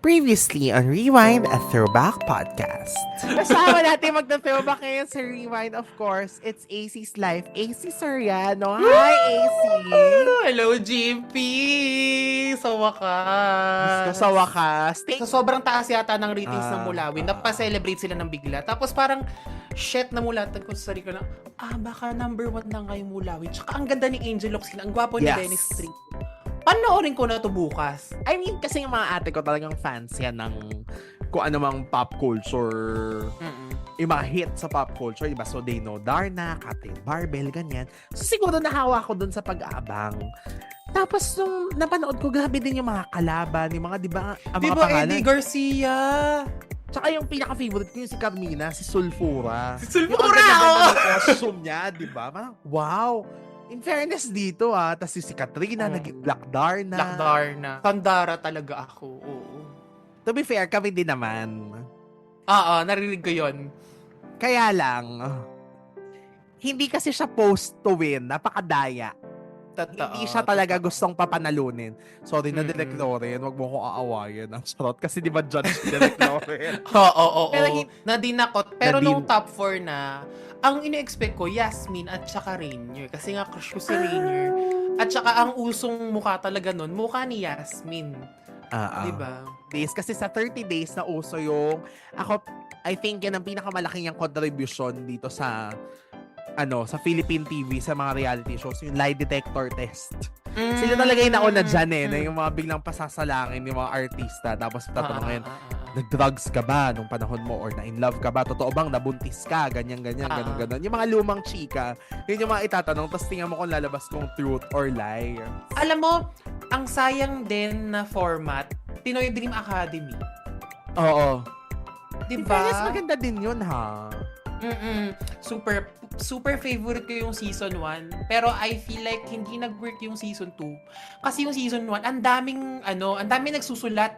Previously on Rewind, a throwback podcast. Kasama natin magta-throwback ngayon sa Rewind, of course. It's AC's Life. AC Soriano. Hi, AC! Hello, GP! Sa wakas. Sa wakas. Sa sobrang taas yata ng ratings ng Mulawin, Ah. nappa-celebrate sila ng bigla. Tapos parang, shit, namulatan ko sa sarili ko na, baka number 1 na nga yung Mulawin. Tsaka ang ganda ni Angel Locsin, ang gwapo ni Yes. Dennis Street. Panoorin ko na to bukas. I mean, kasi yung mga ate ko talagang fans yan ng kung ano mang pop culture. Yung mga hit sa pop culture, diba? So, they know Darna, Captain Barbell, ganyan. So, siguro nahawa ko dun sa pag-aabang. Tapos, nung napanood ko, grabe din yung mga kalaban, yung mga, diba, ang Di mga ba pangalan. Eddie Garcia? Tsaka yung pinaka-favorite ko yung si Carmina, si Sulfura. Si Sulfura, Yung ang ganda-ganda oh! ng costume niya, diba? Parang, wow! In fairness dito, tas si Katrina, naging Black Darna. Black Darna. Tandara talaga ako. Oo. To be fair, kami din naman. Narinig ko yun. Kaya lang, hindi kasi siya post to win. Napakadaya. Totoo. Hindi siya talaga gustong papanalunin. Sorry na, Mm-mm. Direk Loren. Huwag mo ko aawayin. Ang sarot. Kasi di ba judge si Direk Loren? Oo. Pero Nadinakot. Pero Nadin- nung top 4 na, ang ine-expect ko, Yasmin at saka Rainier. Kasi nga crush ko si Rainier. At saka ang usong mukha talaga nun, mukha ni Yasmin. Diba? Days. Kasi sa 30 days na uso yung, I think yan ang pinakamalaking yung contribution dito sa sa Philippine TV, sa mga reality shows, yung lie detector test. Sila talaga yung nauna dyan na yung mga biglang pasasalangin yung mga artista. Tapos tatanungin, nag-drugs ka ba nung panahon mo or na-in love ka ba? Totoo bang nabuntis ka? Ganyan, ganon. Yung mga lumang chika, yun yung mga itatanong. Tapos tingnan mo kung lalabas kung truth or lie. Alam mo, ang sayang din na format, Pinoy Dream Academy. Oo. Diba? Yes, maganda din yun, ha? Super favorite ko yung season 1, pero I feel like hindi nag-work yung season 2. Kasi yung season 1, ang daming nagsusulat.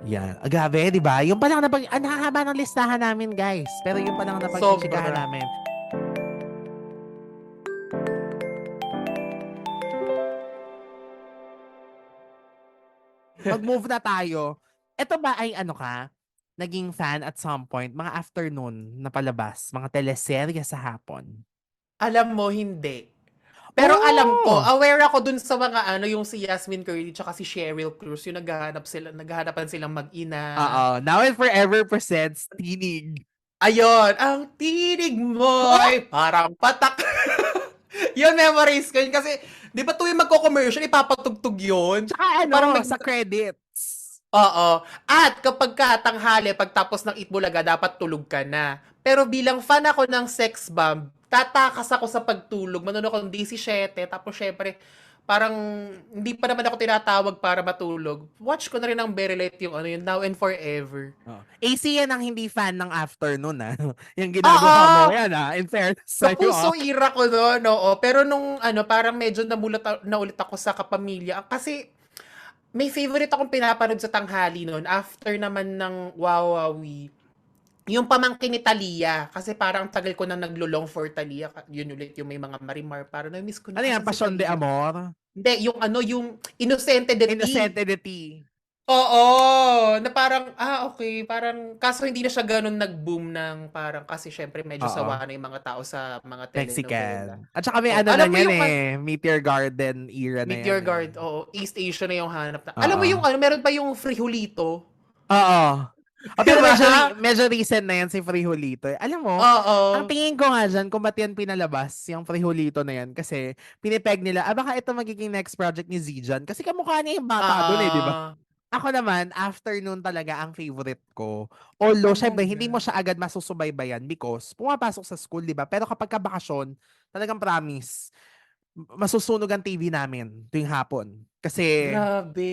Yan. Grabe, di ba? Yung pa lang ang hahaba ng listahan namin, guys. Pero yung pa lang napag-chikahan Sobra. namin. Mag-move na tayo. Ito ba ay naging fan at some point, mga afternoon na palabas, mga teleserye sa hapon? Alam mo, hindi. Pero Oh! alam ko, aware ako dun sa mga yung si Yasmin Curly tsaka si Cheryl Cruz, yung naghahanapan silang mag-ina. Now and Forever presents Tinig. Ayun, ang tinig mo ay parang patak. Yun, memories ko yun. Kasi, di ba tuwing magko-commercial, ipapatugtog yun? Tsaka Parang sa credits. Oo. At kapag tanghali, pagtapos ng Itbulaga, dapat tulog ka na. Pero bilang fan ako ng Sex Bomb, tatakas ako sa pagtulog. Manonood ako ng DC7. Tapos syempre, parang hindi pa naman ako tinatawag para matulog. Watch ko na rin ang very late yung Now and Forever. AC yan ang hindi fan ng afternoon, Yung ginagawa mo yan, In fairness Sa sa'yo, puso ira ko doon, oo. Pero nung parang medyo na ulit ako sa Kapamilya. Kasi may favorite akong pinapanood sa tanghali noon after naman ng Wawawi. Yung pamangkin ni Thalia. Kasi parang tagal ko na naglo-long for Thalia. Yun ulit yung may mga Marimar. Parang na-miss ko na. Ano yan? kasi si Passion de Thalia. Amor? Hindi, yung Innocente de Ti. Innocente de Ti. Oo, na parang, okay, parang, kaso hindi na siya ganun nag-boom ng parang, kasi syempre medyo sawa na yung mga tao sa mga telenovela. Mexican. At saka may Alam mo yan yung Meteor Garden era na yan. Meteor Guard, East Asia na yung hanap na. Oo. Alam mo yung meron pa yung Frijolito. Oo. Pero Diba? medyo recent na yan si Frijolito. Alam mo, Oo. ang tingin ko nga dyan, kung ba't yan pinalabas, yung Frijolito na yan, kasi pinipeg nila, baka ito magiging next project ni Zijan. Kasi kamukha niya yung bata doon di ba? Ako naman, afternoon talaga ang favorite ko. Although, syempre, hindi mo siya agad masusubaybayan because pumapasok sa school, di ba? Pero kapag kabakasyon, talagang promise, masusunog ang TV namin tuwing hapon. Kasi, Grabe.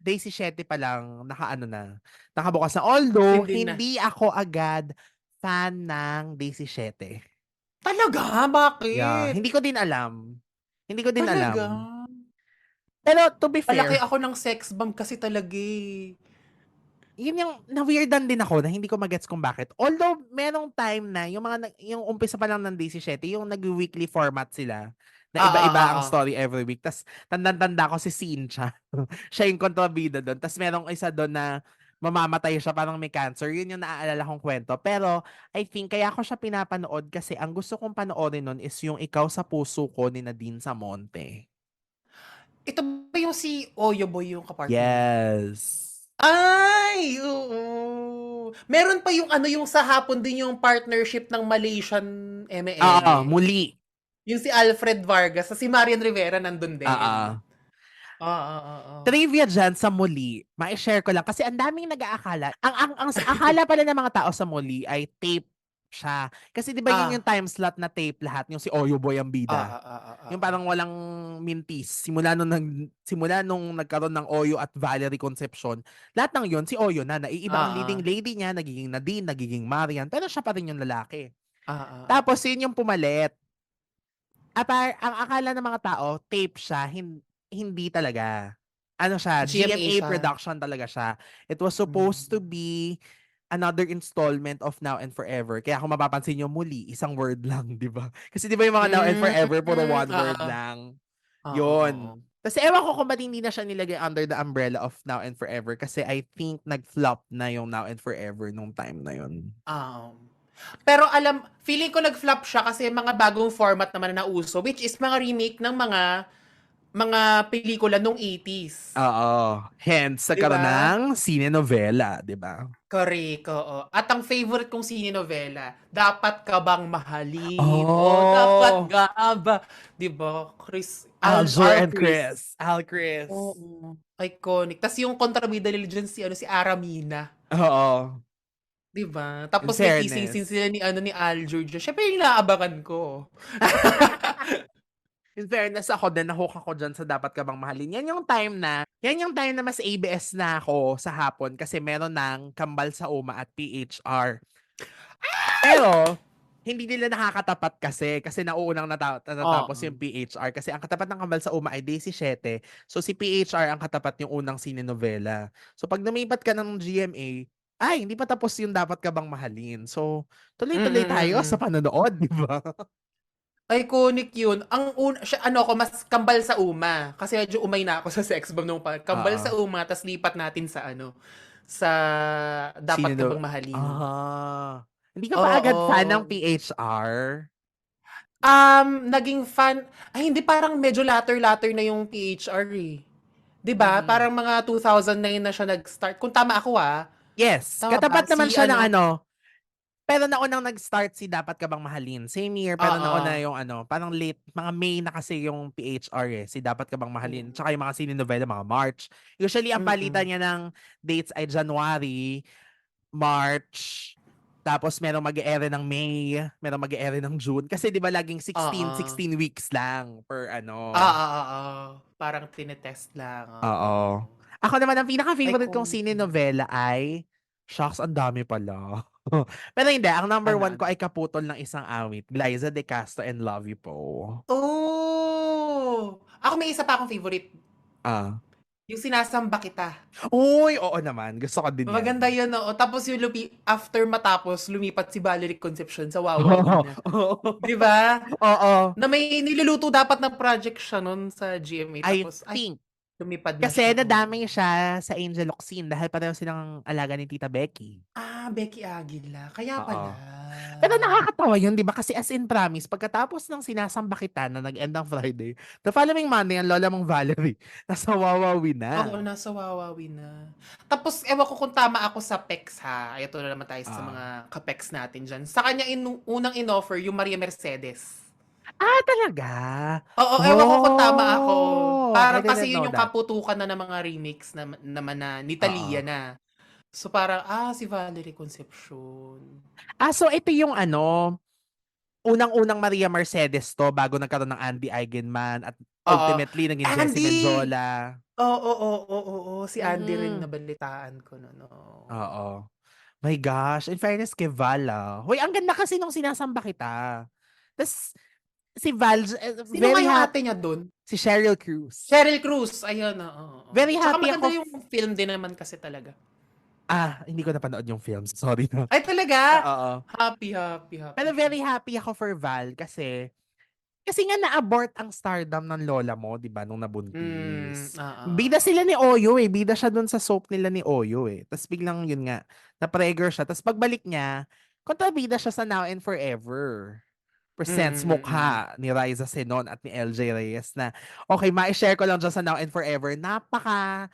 day 17 pa lang, nakabukas na. Although, Hindi na. hindi ako agad fan ng day 17. Talaga? Bakit? Yeah, hindi ko din alam. Talaga? Pero to be Palaki fair, ako ng sex bomb kasi talaga eh. yun yung na-weirdan din ako na hindi ko magets kung bakit. Although, merong time na yung umpisa pa lang ng day 17, yung nag-weekly format sila Na Oo, iba-iba ang oo. story every week. Tas tandang-tanda ko si Cynthia. Siya yung kontrabida doon. Tas merong isa doon na mamamatay siya, parang may cancer. Yun yung naaalala kong kwento. Pero I think kaya ko siya pinapanood kasi ang gusto kong panoorin nun is yung Ikaw sa Puso Ko ni Nadine Samonte. Ito ba yung si Oyo Boy yung kapartner niya? Yes. Ay, oo. Meron pa yung ano, yung sa hapon din yung partnership ng Malaysian Oo, ML. muli. Yung si Alfred Vargas, sa si Marian Rivera nandun din. Oo. Oo, oo. Trivia dyan sa Muli, mai-share ko lang kasi ang daming nag-aakala. Ang akala pala ng mga tao sa Muli ay tape siya. Kasi 'di ba yun yung Ah, time slot na tape lahat, yung si Oyo Boy ang ah, bida. ah, ah, ah, Yung ah. Ah. parang walang mintis. Simula nung nagkaroon ng Oyo at Valerie Concepcion, lahat ng yun si Oyo na naiiba ang leading Ah, lady niya, nagiging Nadine, nagiging Marian, pero siya pa rin yung lalaki. ah, ah, ah, Tapos ah. yun yung pumalit. Ang akala ng mga tao, tape siya, hindi talaga. Ano siya, GMA GMA siya. production talaga siya. It was supposed to Mm. be another installment of Now and Forever. Kaya kung mapapansin nyo muli, isang word lang, di ba? Kasi di ba yung mga Now and Mm, Forever, puro one word oo. lang. Oo, oo. Yun. Kasi ewan ko kung ba't hindi na siya nilagay under the umbrella of Now and Forever kasi I think nag-flop na yung Now and Forever nung time na yun. Pero feeling ko nag-flop siya kasi mga bagong format naman na nauso, which is mga remake ng mga pelikula nung 80s. Oo. Hence, 'Di nagkaroon ba? ng sinenovela, di ba? Correct, oo. At ang favorite kong sinenovela, Dapat Ka Bang Mahalin? O Dapat Oh, Ga Ba? 'Di ba? Aljur Al and Chris. Chris. Al Chris. Oo. Iconic. Tas yung kontrabida nila dyan si Aramina. Oo. 'Di ba? In Tapos may kissing scene fairness. sila ni Aljur dyan. Syempre yung inaabangan ko. In fairness ako din, nahook ako dyan sa Dapat Ka Bang Mahalin. Yan yung time na mas ABS na ako sa hapon kasi meron ng Kambal sa Uma at PHR. Pero, hindi nila nakakatapat kasi nauunang natatapos Oo. yung PHR kasi ang katapat ng Kambal sa Uma ay 17. So si PHR ang katapat yung unang sinenovela. So pag lumipat ka ng GMA, ay hindi pa tapos yung Dapat Ka Bang Mahalin. So Mm, tuloy-tuloy mm, tayo sa mm. panonood, di ba? Iconic yun. Mas kambal sa uma. Kasi medyo umay na ako sa sex bomb nung kambal Oo. sa uma, tas lipat natin sa Dapat Ka Sino? Bang Mahalin. Ah. Hindi ka pa agad fan ng Oo. PHR? Naging fan, ay hindi, parang medyo latter-latter na yung PHR eh. 'Di ba? Mhm. Parang mga 2009 na siya nag-start. Kung tama ako Yes, tama ba? katapat naman Si siya ng ano, ano, pero naunang nag-start si Dapat Ka Bang Mahalin. Same year, pero nauna oo. yung ano, parang late, mga May na kasi yung PHR eh, si Dapat Ka Bang Mahalin. Mm. Tsaka yung mga sinenovela, mga March. Usually, ang palitan Mm. niya ng dates ay January, March, tapos merong mag-e-ere ng May, merong mag-e-ere ng June. Kasi di ba laging 16, Oo. 16 weeks lang per ano. Oo, oo. Parang tinetest lang, oo. Oo. Ako naman ang pinaka-favorite kong Iconic yun. sinenovela ay, shucks, ang dami pala. Pero hindi, ang number Ano, one ko ano? ay Kaputol ng Isang Awit, Liza De Castro and Love You Po. Oh! Ako may isa pa akong favorite, Ah. yung Sinasamba Kita. Uy, oo naman. Gusto ko din yan. Maganda yun, oo. Tapos yung after matapos, lumipat si Valerie Concepcion sa Wawawi na. 'Di ba? Oo. Na may niluluto dapat na project siya nun sa GMA. I Tapos, ay, think. lumipad na Kasi siya. Oo. nadamay siya sa Angel Locsin dahil pareho silang alaga ni Tita Becky. Becky Aguila. Kaya Oo. pala. Pero nakakatawa yun, di ba? Kasi as in promise, pagkatapos ng Sinasamba Kita na nag-end ng Friday, the following Monday, ang lola mong Valerie, nasa Wawawi Oo, na. nasa Wawawi na. Tapos, ewan ko kung tama ako sa PEX ha. Ito na naman tayo sa Ah. mga ka-PEX natin dyan. Sa kanya, unang in-offer, yung Maria Mercedes. Ah, talaga? Oo, ewan ko kung tama ako. Oh, I Parang kasi didn't yun know yung that. kaputukan na ng mga remix naman na ni Oo. Thalia na. So parang, si Valerie Concepcion. So ito yung ano, unang-unang Maria Mercedes to bago nagkaroon ng Andy Eigenman at Oo. ultimately naging Jessie Andy! Menjola. Oo. Si Andy rin Mhm. nabalitaan ko no. No. Oo. My gosh, in fairness kay Val, Hoy, ang ganda kasi nung Sinasamba Kita. Tas si Val, Sino nga very yung happy. ate niya dun? Si Sheryl Cruz. Cheryl Cruz. Ayun, oo. Very Tsaka happy maganda ako. yung film din naman kasi talaga. Hindi ko napanood yung films. Sorry na. Ay, talaga? Oo. Happy Pero siya. very happy ako for Val kasi Kasi nga na-abort ang stardom ng lola mo, 'di ba, nung nabuntis. Bida Oo. sila ni Oyo eh, bida siya dun sa soap nila ni Oyo eh. Tapos biglang yun nga, na-pressure siya. Tapos pagbalik niya, kontrabida siya sa Now and Forever. Presents Mm. mukha ni Riza Senon at ni LJ Reyes na, okay, ma-share ko lang dyan sa Now and Forever. Napaka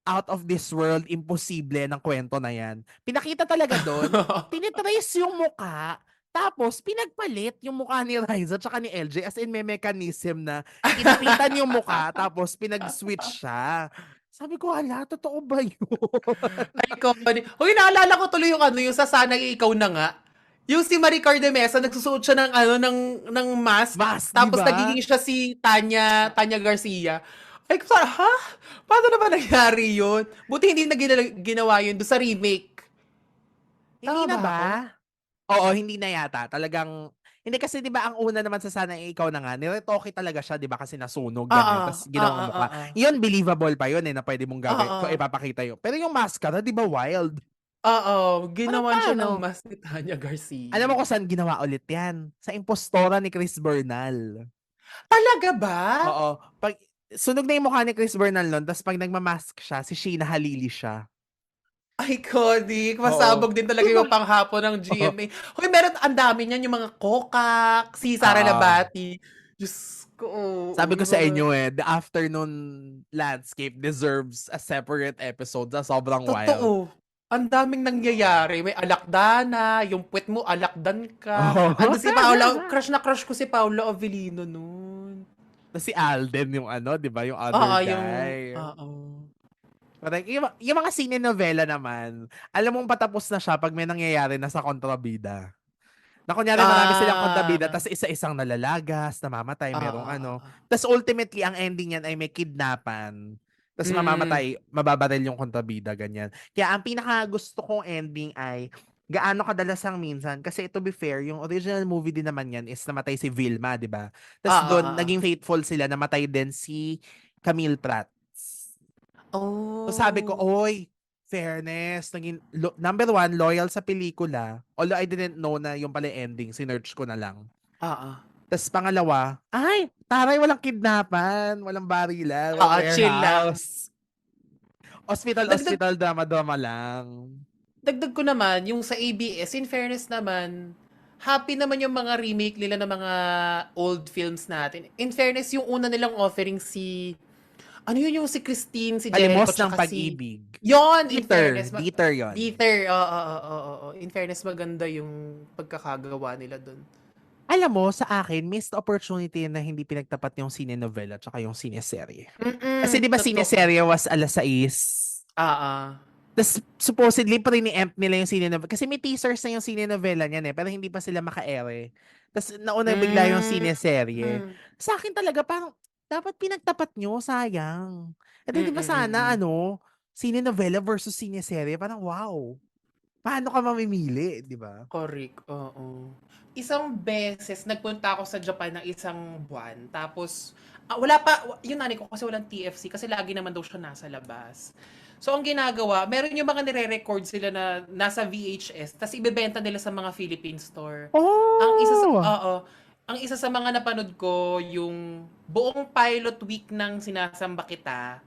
out of this world, imposible ng kwento na yan. Pinakita talaga doon, tinitrace yung mukha, tapos pinagpalit yung mukha ni Riza tsaka ni LJ as in may mechanism na kinapitan yung mukha tapos pinag-switch siya. Sabi ko, hala, totoo ba yun? Iconic. Uy, naalala ko tuloy yung ano, yung sa Sana'y Ikaw Na Nga. Yung si Maricar de Mesa, nagsusuot siya ng ano, ng mask. Mas, di Tapos ba? nagiging siya si Tanya Garcia. Ay, parang, ha? Paano naman nangyari yun? Buti hindi na ginawa yun doon sa remake. Hindi Tama na ba ba? ako? Oo, hindi na yata. Talagang, hindi kasi 'di ba ang una naman sa Sana Ikaw Na Nga, niretoke talaga siya 'di ba kasi nasunog Oo. ganyan tapos ginawang Oo. mukha. Oo. Yun believable pa yun eh na pwede mong gawin kung Oo. ipapakita yun. Pero yung maskara 'di ba wild? Oo. Parang Ginawan siya ng paano? mask ni Tanya Alam Garcia. mo kung saan ginawa ulit yan? Sa impostora ni Chris Bernal. Talaga ba? Oo. Pag sunog na yung mukha ni Chris Bernal nun, tapos pag nagmamask siya, si Sheena Halili siya. Iconic. Oo. Pasabog din talaga 'Di ba? yung panghapon ng Oo. GMA. Hoy, meron ang dami niyan, yung mga kokak, si Sara Oo. Labati. Diyos ko, oo, Sabi ko yung sa mga inyo eh, the afternoon landscape deserves a separate episode sa sobrang wild. totoo. Ang daming nangyayari. May alakdana, yung puwet mo alakdan ka. Oo. Andun si Paolo, crush na crush ko si Paolo Avellino nun. Tas si Alden yung ano, 'di ba, yung other Oo, yung guy. oo. Parang yung mga sine-novela naman, alam mong patapos na siya 'pag may nangyayari na sa kontrabida. Na kunyari marami silang kontrabida Ah, tas isa-isang nalalagas, namamatay, oo, merong ano. oo. Tas ultimately ang ending niyan ay may kidnapan. Tas Mm. mamamatay, mababaril yung kontrabida, ganyan. Kaya ang pinakagusto kong ending ay gaano kadalasang minsan kasi to be fair, yung original movie din naman yan is namatay si Vilma, 'di ba? Tas Oo, dun oo. naging faithful sila, namatay din si Camille Prats. So sabi ko, Oh. oy, fairness, naging number one, loyal sa pelikula. Although I didn't know na yung pala yung ending, sinearch ko na lang. Oo. Tapos pangalawa, ay, taray, walang kidnapan, walang barilan, walang Oo, chill lang. warehouse. Hospital, Dagdag hospital, drama-drama lang. dagdag ko naman, yung sa ABS, in fairness naman, happy naman yung mga remake nila ng mga old films natin. In fairness, yung una nilang offering si, ano yun yung si Christine, si Jericho, Palimos ng tsaka si, pag-ibig. yon in Dieter, fairness, Dieter yon. Dieter, oo, oo, oo, oo. In fairness, maganda yung pagkakagawa nila dun. Alam mo, sa akin, missed opportunity na hindi pinagtapat yung sine-novela tsaka yung sine-serye. Kasi di ba Totoo. sine-serye was 6:00? Ah, Tas supposedly pre-empt nila yung sine-novela. Kasi may teasers na yung sine-novela niyan eh, pero hindi pa sila maka-ere. Tas nauna bigla yung mm, sine-serye. mm, Sa akin talaga parang dapat pinagtapat nyo, sayang. E di ba sana mm. ano, sine-novela versus sine-serye, parang wow. Paano ka mamimili, di ba? Correct, oo. Isang beses nagpunta ako sa Japan ng isang buwan, tapos wala pa yung nanay ko kasi walang TFC kasi lagi naman daw siya nasa labas. So ang ginagawa, meron yung mga nire-record sila na nasa VHS, tas ibebenta nila sa mga Philippine store. Ang isa sa Oh! oo, ang isa sa mga napanood ko yung buong pilot week ng Sinasamba Kita,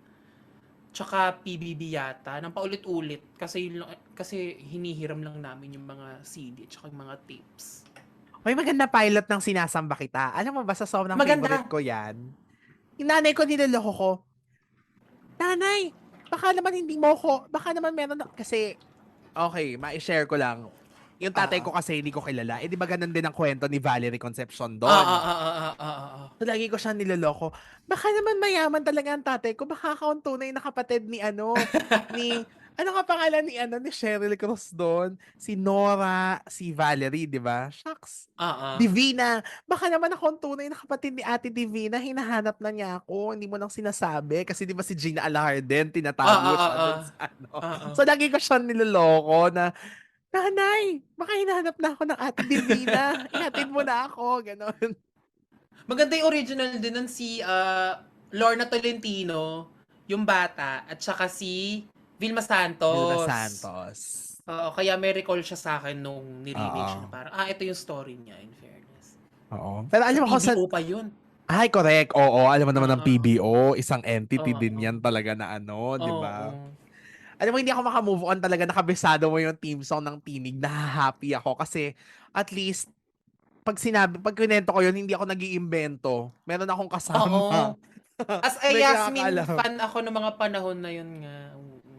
tsaka PBB yata, ng paulit-ulit kasi hinihiram lang namin yung mga CD tsaka yung mga tapes. May maganda pilot ng Sinasamba Kita. Alam mo ba, sa sobrang favorite Maganda. ko yan. Yung nanay ko niloloko ko, nanay, baka naman hindi mo ko, baka naman meron na, kasi okay, mai-share ko lang. Yung tatay Oo. ko kasi hindi ko kilala. Eh, di ba ganun din ang kwento ni Valerie Concepcion Oo, doon? oo, oo, oo, oo. So, lagi ko siya niloloko. Baka naman mayaman talaga ang tatay ko. Baka ako ang tunay na kapatid ni ano, ni, ano nga pangalan ni ano, ni Sheryl Cruz doon? Si Nora, si Valerie, di ba? Shucks. Oo. Divina, baka naman ako ang tunay na kapatid ni Ate Divina, hinahanap na niya ako, hindi mo nang sinasabi. Kasi di ba si Gina Alarden, Oo, tinatago siya oo. doon sa ano. Oo. So, lagi ko siya niloloko na, nanay, baka hinahanap na ako ng Ate Divina. Ihatid mo na ako, gano'n. Maganda yung original din nun si Lorna Tolentino, yung bata, at saka si Vilma Vilma Santos. Santos. Oo, kaya may recall siya sa akin nung ni-remake siya na Oo. parang, ito yung story niya, in fairness. Oo. Pero Sa alam mo ko sa PBO pa yun. ay, correct. Oo, alam mo naman ng Oo. PBO, isang entity din Oo. 'yan talaga na ano, 'di ba? Oo. Alam mo hindi ako maka-move on talaga nakabisado mo yung theme song ng Tinig, naha-happy ako kasi at least 'pag kinuwento ko yun hindi ako nag-iimbento. Meron akong kasama Oo. As a na Yasmin nakakaalam. fan ako ng mga panahon na yun nga. Oo.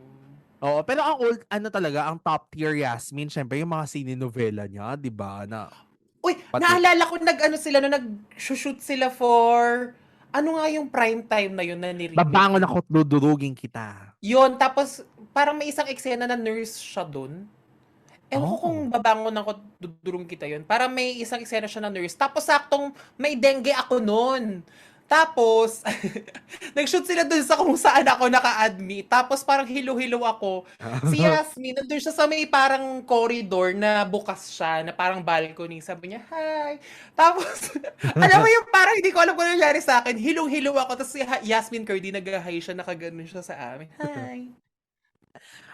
Oo, pero ang old ano talaga, ang top tier Yasmin siyempre yung mga sine-novela niya, 'di ba, na Uy, pati naalala ko nag-ano sila no, nag-shoot sila for ano nga yung prime time na yun na ni-remake Babangon nila. ako't dudurugin kita. Yun, tapos parang may isang eksena na nurse siya dun. Ewan ko kung Oh. babangon ako dudurong kita yun. Parang may isang eksena siya na nurse. Tapos saktong may dengue ako nun. Tapos, nag-shoot sila dun sa kung saan ako naka-admit. Tapos parang hilo-hilo ako. Si Yasmin, nandun siya sa may parang corridor na bukas siya, na parang balcony. Sabi niya, hi. Tapos, alam mo yung parang hindi ko alam kung ano nangyari sa akin. Hilong-hilo ako. Tapos si Yasmin Curdy, nag-hi siya, nakaganon siya sa amin. Hi.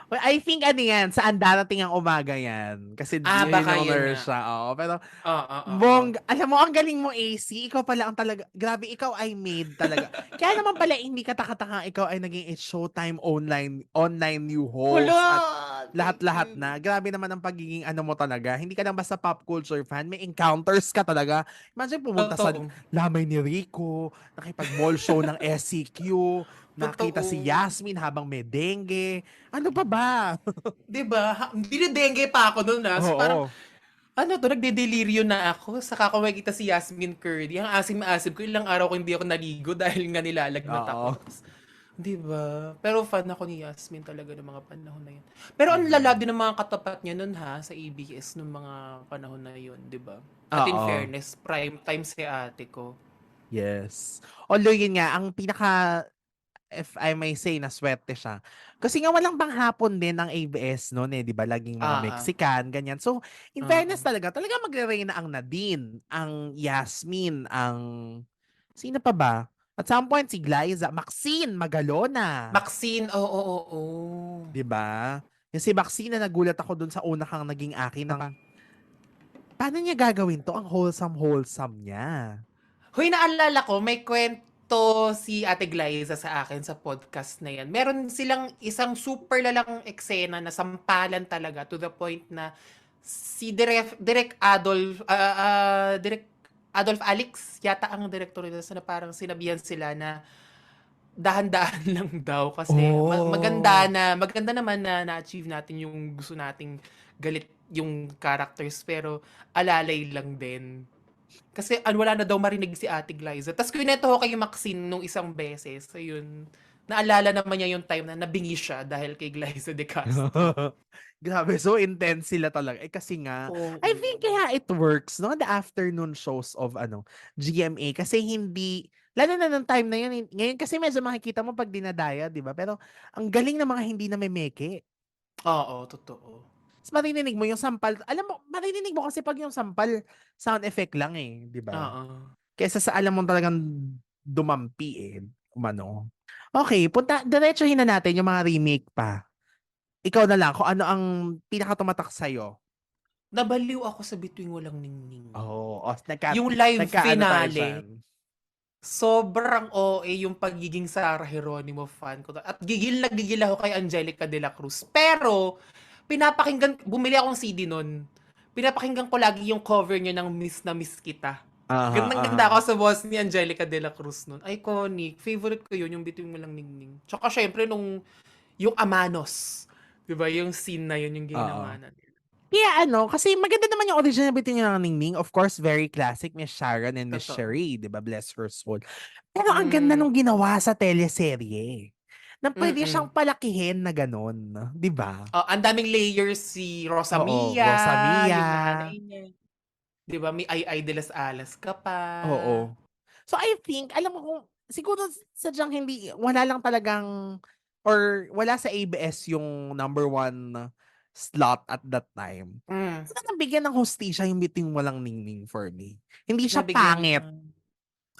Well, I think ano yan, saan darating ang umaga yan. Kasi yun Baka yung yun nga. nurse siya. Oo. Pero, Oo, oo. alam mo, ang galing mo, AC. Ikaw pala ang talaga, grabe, ikaw ay made talaga. Kaya naman pala, hindi ka taka-taka, ikaw ay naging It's Showtime online new host at Hala! Thank lahat-lahat you. na. Grabe naman ang pagiging ano mo talaga. Hindi ka lang basta pop culture fan, may encounters ka talaga. Imagine pumunta sa Totoo. lamay ni Rico, nakipag-mall show ng SCQ, nakita si Totoo. Yasmin habang may dengue. Ano pa ba? 'Di ba? Dinedengge pa ako no'n, So, parang, Oo. ano 'to, nagde-deliryo na ako. Saka ko makikita si Yasmin Curdy. Ang asim-asim ko. Ilang araw ko hindi ako naligo dahil nga nilalagnat ako. Oo. Tapos, 'di ba? Pero fan ako ni Yasmin talaga ng mga panahon na 'yun. Pero ang lala Mm. din ng mga katapat niya no'n sa ABS nung mga panahon na 'yun, 'di ba? At in Oo. fairness, prime time si ate ko. Yes. Although yun nga, ang pinaka, if I may say, naswerte siya. Kasi nga walang panghapon din ang ABS noon eh, 'di ba? Laging mga Ah, Mexican, ganyan. So, in oo. fairness talaga magre-reyna ang Nadine, ang Yasmin, ang sino pa ba? At some point si Glyza, Maxine Magalona, Maxine, oo, oo, oo. 'di ba? Yung si Maxine na nagulat ako dun sa una kang naging akin na paano niya gagawin 'to? Ang wholesome niya. Hoy, naalala ko, may kwento si Ate Glyza sa akin sa podcast na yan. Meron silang isang super lalang eksena na sampalan talaga to the point na si Direk Adolf Alex yata ang direktor nila, na parang sinabihan sila na dahan-dahan lang daw kasi Oh. maganda naman na na-achieve natin yung gusto nating galit yung characters, pero alalay lang din. Kasi wala na daw marinig si Ate Glyza. Tapos kwinento ko kay Maxine nung isang beses. So yun, naalala naman niya yung time na nabingi siya dahil kay Glyza De Castro. Grabe, so intense sila talaga. Eh kasi nga, I think Oo. kaya it works, no? The afternoon shows of GMA. Kasi hindi, lalo na nung time na yun, ngayon kasi medyo makikita mo pag dinadaya, di ba? Pero ang galing ng mga hindi na may meke. Oo, totoo. Mas maririnig mo yung sampal. Alam mo, maririnig mo kasi pag yung sampal, sound effect lang eh, di ba? Oo. Kesa sa alam mo talagang dumampi eh, umano. Okay, diretsuhin na natin yung mga remake pa. Ikaw na lang, kung ano ang pinakatumatak sa'yo. Nabaliw ako sa Bituing Walang Ningning. Oo, Yung live nagkaano tayo finale, diyan. sobrang OA yung pagiging Sarah Geronimo fan ko. At gigil na gigil ako kay Angelica de la Cruz. Pero, bumili akong CD nun. Pinapakinggan ko lagi yung cover niya ng Miss na Miss Kita. Aha, Gandang-ganda ako aha. sa boss ni Angelica de la Cruz nun. Iconic. Favorite ko yun, yung Bituin Mo Lang Ningning. Tsaka syempre yung Amanos. 'Di ba? Yung scene na yun, yung Oo. ginawa na nila. Kaya kasi maganda naman yung original Bitin ng Ningning. Of course, very classic. Miss Sharon and Miss Totoo. Cherie, di ba? Bless her soul. Pero ang ganda Mm. nung ginawa sa teleserye. Na pwede siyang Mm. palakihin na ganun. Di ba? Oh, ang daming layers si Rosa Oo, Mia, Rosamia. yung nanay niya. 'Di ba? May Ay de las Alas ka pa. Oo. So I think, alam mo kung, siguro sadyang hindi, wala lang talagang, or wala sa ABS yung number one slot at that time. Mm. Sana nabigyan ng hustisya yung Biting Walang Ningning for me. Hindi siya Nabigyan niya. pangit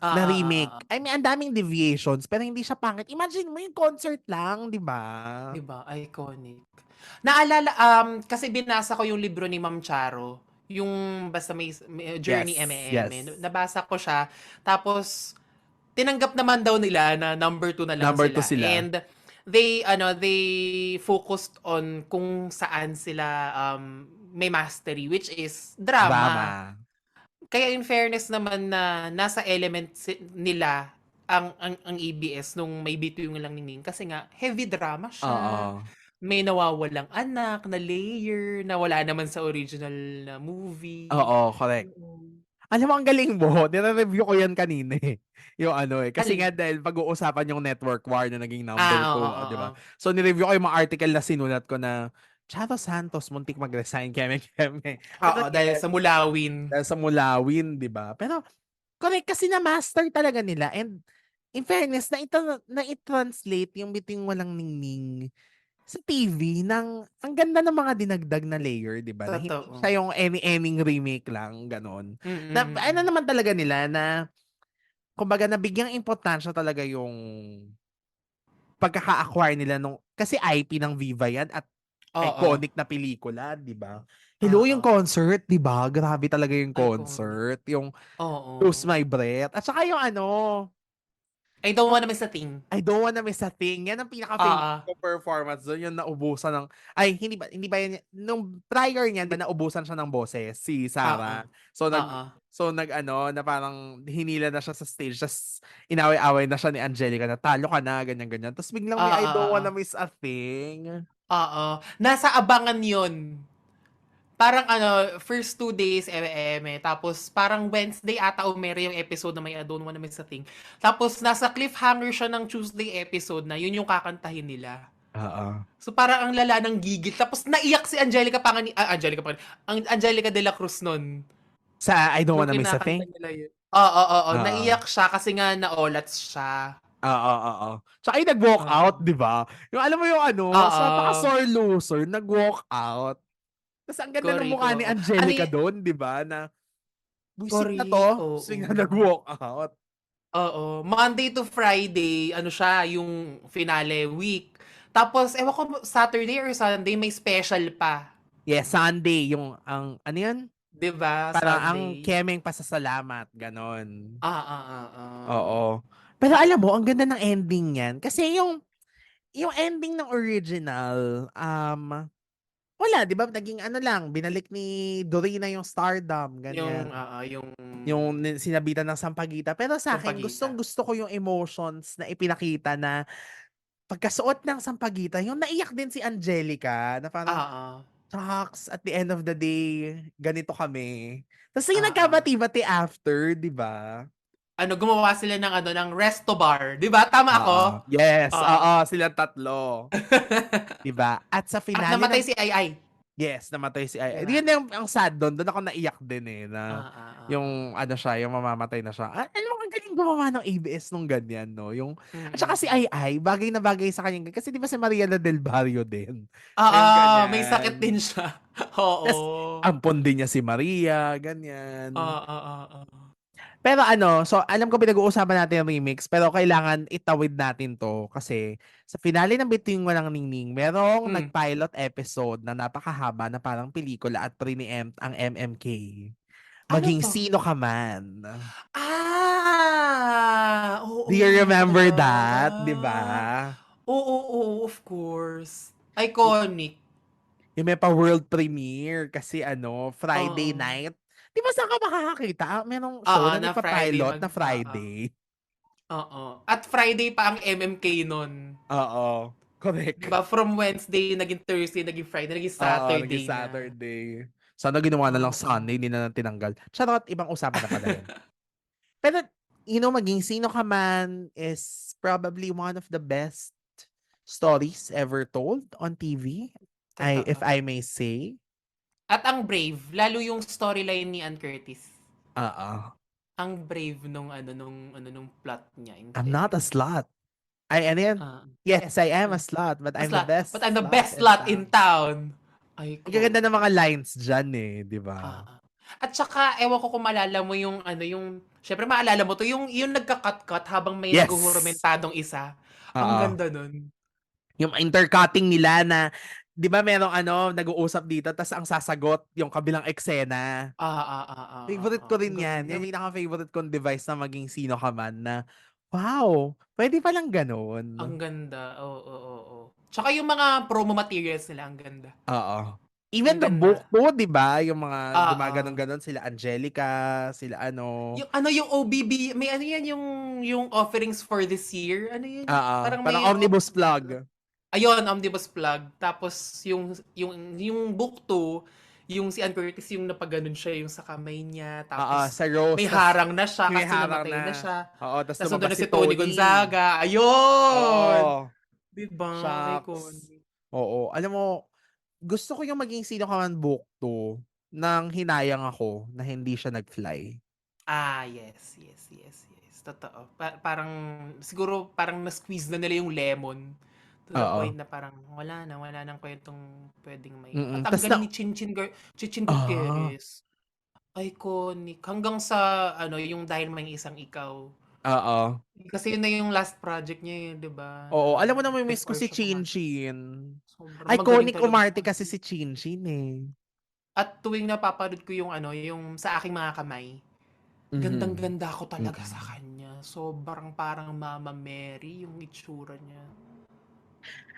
na remake. Ah. I mean, ang daming deviations, pero hindi siya pangit. Imagine mo yung concert lang, di ba? 'Di ba? Iconic. Naalala, kasi binasa ko yung libro ni Ma'am Charo, Yung basta may Journey Yes, M. yes. Nabasa ko siya. Tapos, tinanggap naman daw nila na number 2 na lang Number two sila. sila. And they focused on kung saan sila may mastery, which is drama. Drama. Kaya in fairness naman na nasa element nila ang ABS nung may Bituin Lang Ningning kasi nga heavy drama siya. Oo. May nawawalang anak na layer na wala naman sa original na movie. Oo, correct. Mm. Alam mo, ang galing mo. Nire-review ko yan kanina eh. Yung ano eh. Kasi Alin? nga dahil pag-uusapan yung network war na naging number Ah, oo, 2, oo, di ba? oo. So, nireview ko yung mga article na sinulat ko na Charo Santos, muntik mag-resign, keme-keme. Pero Oo, dahil yes, sa Mulawin. dahil sa Mulawin, di ba? Pero, correct, kasi na-master talaga nila. And, in fairness, na-translate yung Biting Walang Ningning sa TV ng ang ganda ng mga dinagdag na layer, 'di ba? Na hindi Totoo. siya yung any remake lang, gano'n. Mm, Na mm, ano mm. naman talaga nila na kumbaga nabigyang importansya talaga yung pagkaka-acquire nila nung kasi IP ng Viva yan at Oo. iconic na pelikula, 'di ba? Hello, yung Oo. concert, 'di ba? Grabe talaga yung Iconic. concert, yung Lose Oo. My Breath at saka yung ano, I don't wanna miss a thing. I don't wanna miss a thing. Yan ang pinaka-favorite Oo. ko performance dun, yung naubusan ng ay hindi ba yan nung prior niyan ba naubusan siya ng boses, si Oo. Sarah. So Oo. nag-ano, na parang hinila na siya sa stage ta's inaway-away na siya ni Angelica na, "Talo ka na," ganyan-ganyan. Ta's biglang may I Oo, don't oo. wanna miss a thing. Oo. Nasa abangan yon. Parang first 2 days, eme-eme. Tapos parang Wednesday ata o mere yung episode na may I don't wanna miss a thing. Tapos nasa cliffhanger siya ng Tuesday episode na yun yung kakantahin nila. Oo. So parang ang lala ng gigil. Tapos naiyak si Angelica Pangani. Ang Angelica de la Cruz nun. Sa I don't Nung wanna miss a kinakanta thing? nila yun. Oo, oo. Oo. Naiyak siya kasi nga naolats siya. Oo. Tsaka yung nag-walk out, Oo. 'di ba? Yung alam mo yung ano, sa Oo. napaka-sore loser, nag-walk out. Tas ang ganda ng Correct, mukha ni oo. Ano Angelica dun, 'di ba, na buisit na correct, 'to, ta's oo. biglang nag-walk out. Oo. Monday to Friday, ano siya, yung finale week. Tapos, ewan ko, Saturday or Sunday, may special pa. Yes, Sunday yung ano yun, 'Di ba? parang ang Sunday. kemeng pasasalamat, gano'n. Ah. Oo. Pero alam mo, ang ganda ng ending niyan kasi yung ending ng original, wala, 'di ba, naging ano lang, binalik ni Dorina yung stardom, ganyan. Yung Yung sinabitan ng sampaguita. Pero sa'kin, Sampaguita. gustong-gusto ko yung emotions na ipinakita na pagkasuot ng sampaguita, yung naiyak din si Angelica na parang, Oo. "Shucks, at the end of the day, ganito kami." Ta's yung Oo. nagkabati-bati after, 'di ba? Gumawa sila ng resto bar. 'Di ba? Tama ako? Oo. Yes, Oo. oo, silang tatlo, 'di ba? At sa At finale namatay ng si Ai. yes, namatay si 'Di Ai. ba? Yun yung ang sad dun ako naiyak din, eh, na Oo. yung ano siya, yung mamamatay na siya. Alam mo ang galing gumawa ng ABS nung ganyan 'no, yung at saka si Mm. Ai, bagay na bagay sa kanya kasi 'di ba si Mariela del Barrio din, Oo, yung may sakit ganyan. din siya. Tas Oo. ampon din niya si Maria, ganyan. Oo. Pero ano, so alam ko pinag-uusapan natin yung remix, pero kailangan itawid natin 'to kasi sa finale ng Bituing Walang Ningning, merong Hmm. nag-pilot episode na napakahaba na parang pelikula at pre-empt ang MMK. Ano Maging 'to? Sino Ka Man. Oo Do you nga remember pala. that, 'di ba? Oo, of course. Iconic. Yung may pa-world premiere kasi ano, Friday Oo. night. 'Di ba saan ka makakakita? Merong show Oo, na na Friday nagpa-pilot na oo. Friday. Oo. At Friday pa ang MMK nun. Oo, 'Di correct. ba? From Wednesday, naging Thursday, naging Friday, naging Oo, naging Saturday na. Saturday. Sana ginawa na lang Sunday, Oo. hindi na lang tinanggal. Charot, ibang usapan na pala yun. Pero, maging Sino Ka Man is probably one of the best stories ever told on TV, if Totoo. I may say. At ang brave, lalo yung storyline ni Ann Curtis. Oo. Ang brave nung plot niya I'm not a instead. slut. Ano yan? Ah, Yes, I am a ah, slut, but I'm the slut, but best I'm the slut best in slut in town. town. Ang gaganda ng mga Iconic. lines dyan eh, di ba? At saka, ewan ko kung maalala mo syempre maalala mo to, yung nagka-cut-cut habang may Yes! naguhurmentadong isa. Ang Oo. ganda nun. Yung intercutting nila na 'di ba merong nag-uusap dito tas ang sasagot yung kabilang eksena. Favorite ko Ang rin 'yan. ganda. Yan yung pinaka-favorite kong device na maging sino ka man na, wow, puwede palang Ang gano'n. ganda, oo, oo, oo. Tsaka yung mga promo materials nila ang ganda. Oo. Ang Even the ganda. book 2, 'di ba, yung mga Oo. gumaganon-ganon sila Angelica, sila Yung ano, yung OBB, may ano yan, yung offerings for this year. Ano yun? oo, Parang parang may, omnibus plug. ayun, Omnibus Plug. Tapos, yung book 2, yung si Ann Curtis, yung napaganon siya, yung sa kamay niya. Oo, Tapos, sa Rose may tas harang na siya may kasi harang namatay na na. siya. Oo, tas Tapos, nandun lumabas na si si Tony Tony. Gonzaga. Ayun! Oo, Diba? shucks. Iconic. Oo, alam mo, gusto ko yung maging sino ka man book 2 nang hinayang ako na hindi siya nag-fly. Yes, yes, yes, yes. Totoo. Parang, siguro, parang na-squeeze na nila yung lemon to the Oo. point na parang wala nang kwentong pwedeng may. At ang Tas galing ni Chinchin ah, Gutierrez. Iconic. Hanggang sa, ano, yung Dahil May Isang Ikaw. oo. Kasi yun na yung last project niya, di ba? Oo, Na alam mo namimiss ko before si siya Chin pumasok. Chin. Sobrang magaling Iconic talaga umarte kasi umarte. si Chin Chin eh. At tuwing napapanood ko yung ano, yung Sa Aking Mga Kamay, Mhm. gandang-ganda ako talaga sa Mm. kanya. Sobrang parang Mama Mary yung itsura niya.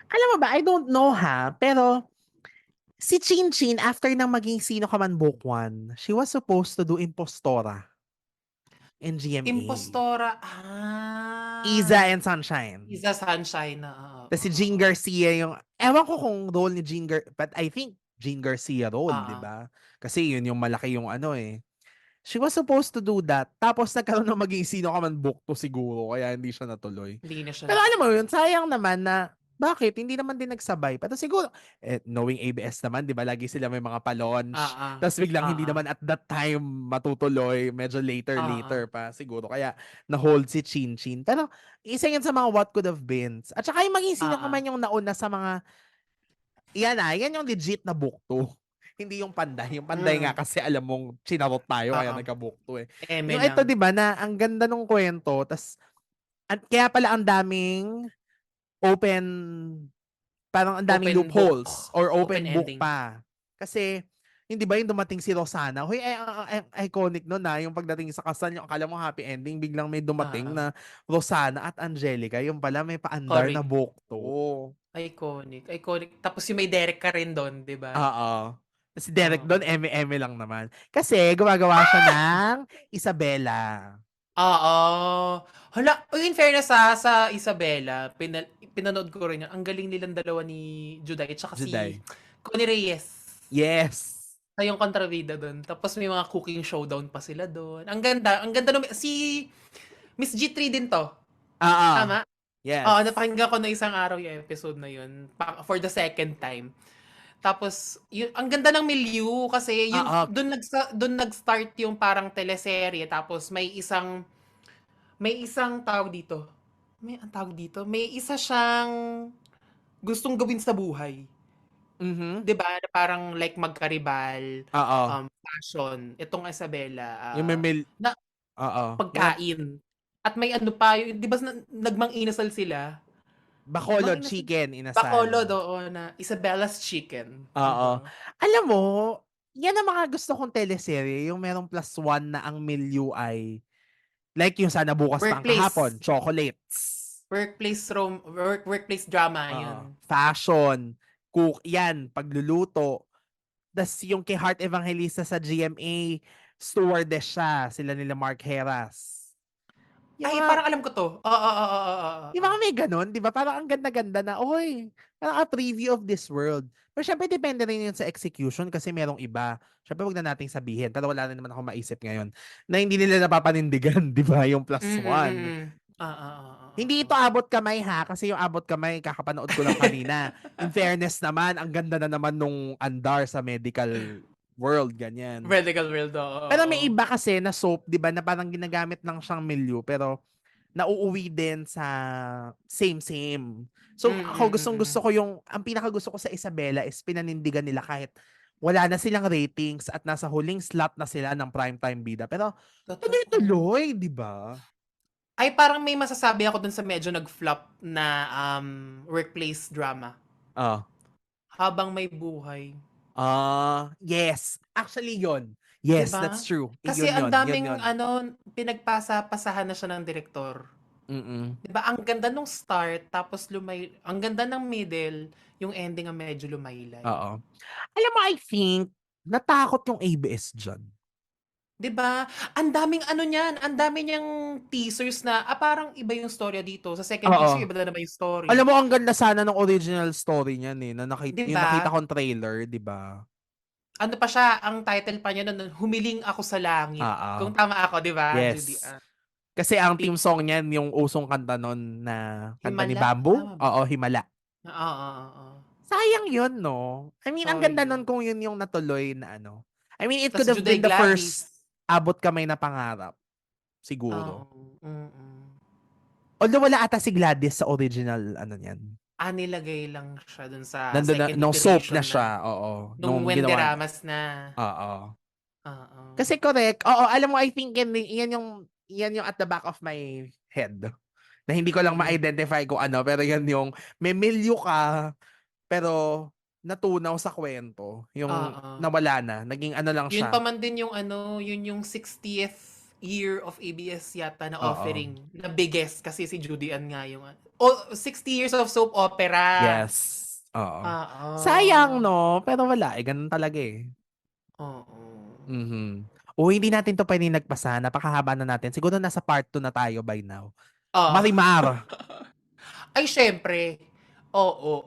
Alam mo ba, I don't know ha, pero si Chin Chin after nang maging Sino Ka Man Book 1, she was supposed to do Impostora in GMA. Impostora, Iza and Sunshine. Isa Sunshine na, Tapos si Jean Garcia yung, ewan ko kung role ni but I think Jean Garcia role, di oo. ba? Kasi yun yung malaki yung eh. She was supposed to do that. Tapos nagkaroon ng maging Sino Ka Man Book 2 siguro, kaya hindi siya natuloy. Hindi na siya Pero alam mo natutuloy. yun, sayang naman na bakit? Hindi naman din nagsabay. Pero siguro, knowing ABS naman, di ba, lagi sila may mga pa-launch. Oo. Tapos biglang hindi Oo. naman at that time matutuloy. Medyo Oo. later pa siguro. Kaya na-hold si Chin Chin. Pero isa yan sa mga what could have been. At saka yung maging sino ka Oo. man yung nauna sa mga, yan yung legit na book to. Hindi yung panday. Yung panday nga Mm. kasi alam mong chinarot tayo kaya Oo. nagka-book to eh. Eme Yung ito, lang. di ba, na ang ganda ng kwento. Tas, kaya pala ang daming open, parang ang daming Open book. loopholes or Open open book ending. pa. Kasi, hindi ba yung dumating si Rosana? Hoy, iconic nun na yung pagdating sa kasal, yung akala mo happy ending, biglang may dumating Oo. na Rosana at Angelica, yung pala may paandar na Correct. book to. Iconic. Iconic. Tapos yung may Derek ka rin doon, di ba? Oo. Si Derek Oo. doon, eme-eme lang naman. Kasi, gumagawa siya ng Isabela. Oo. Hala, uy, in fairness sa Isabela, pinanood ko rin yan. Ang galing nilang dalawa ni Juday at saka si Juday. Connie Reyes. Yes. Sa yung kontrabida doon. Tapos may mga cooking showdown pa sila doon. Ang ganda nung, si Miss G3 din to. Oo. Tama? Oo, Yes. napakinggan ko na isang araw yung episode na yun. For the second time. Tapos, yun, ang ganda ng milieu kasi yun, Oo. doon nag-start yung parang teleserye. Tapos may isang tawag dito. Ang tawag dito, may isa siyang gustong gawin sa buhay. Mhm. 'Di ba? Na parang like magkaribal, Oo. fashion. Itong Isabela, Yung may na oo. Yung pagkain. At may ano pa, 'di ba nagmang-inasal sila? Bacolod Mang-inasal. chicken inasal. Bacolod, oo, na Isabella's Chicken, 'di Oo. ba? Alam mo, yan ang mga gusto kong teleserye, yung merong +1 na ang milieu ay like yung Sana Bukas Pa ang Workplace. Kahapon, chocolates. Workplace drama Oo. 'yun. Fashion, cook, yan, pagluluto. Tas yung kay Heart Evangelista sa GMA, stewardess siya, sila nila Mark Heras. Yung Ay, mga parang alam ko 'to. Oo, oo, oo, oo, Yung oo. mga may gano'n, 'di ba? Parang ang ganda-ganda na, "Uy, parang a preview of this world." Pero syempre depende rin yun sa execution kasi merong iba, syempre wag na nating sabihin, pero wala rin naman akong maisip ngayon, na hindi nila napapanindigan, 'di ba, yung Mm, +1. Oo, oo, Hindi ito oo. abot kamay ha, kasi yung abot kamay kakapanood ko lang kanina. In fairness naman, ang ganda na naman nung andar sa medical world, ganyan. Medical World, oo, Pero may oo. iba kasi na soap, 'di ba, na parang ginagamit lang siyang milieu pero nauuwi din sa same. So ako gustong-gusto Mm. ko ang pinakagusto ko sa Isabela is pinanindigan nila kahit wala na silang ratings at nasa huling slot na sila ng primetime bida. Pero Totoo. tuloy-tuloy, 'di ba? Ay, parang may masasabi ako dun sa medyo nag-flop na, workplace drama. Oh, Habang May Buhay. Yes. Actually, yun. 'Di Yes, ba? that's true. Kasi Yun ang yun. Yun daming yun. pinagpasa-pasahan na siya ng direktor. Mm-mm. 'Di ba ang ganda nung start tapos ang ganda ng middle, yung ending ang medyo lumaylay. Oo. Alam mo, I think, natakot yung ABS dyan. 'Di ba? Ang daming ano niyan, ang dami niyang teasers na, parang iba yung storya dito. Sa second teaser, Oo. iba na naman yung story. Alam mo, ang ganda sana ng original story niyan eh, na 'Di yung nakita ba? kong trailer, di ba? Ano pa siya, ang title pa niya nun, Humiling Ako sa Langit. Oo. Kung tama ako, 'di ba, Judy Yes. Ann? Kasi ang Pi team song niyan, yung usong kanta nun na kanta ni Himala, Bamboo. tama ba? Oo, Himala. Oo, oo, oo. Sayang yun, no? I mean, ang ganda nun Sayang. kung yun yung natuloy na ano. I mean, it Tas could have Juday been the Gladys. first abot kamay na pangarap. Siguro. Oo, mm. Although wala ata si Gladys sa original, ano niyan. Nilagay lang siya dun sa Nandun na, second nung soap na iteration na. siya, oo. Nung Nung ginawa na. Wenderamas na. Oo. Oo. Kasi correct. Oo, alam mo, I think yan yung at the back of my head. Na hindi ko lang Mm. ma-identify kung ano, pero yan yung may milyo ka, pero natunaw sa kwento. Yung Oo. nawala na. Naging ano lang Yun pa siya. man din yung yun yung 60th year of ABS yata na Oo. offering. Na biggest kasi si Judy Ann nga yung 60 years of soap opera. Yes. Oo. Sayang, Oo. no? Pero wala. Eh, ganun talaga eh. Oo. Mhm. O hindi natin to pwedeng nagpasa. Napakahaba na natin. Siguro nasa part 2 na tayo by now. Ah. Marimar. Ay, syempre. Oo,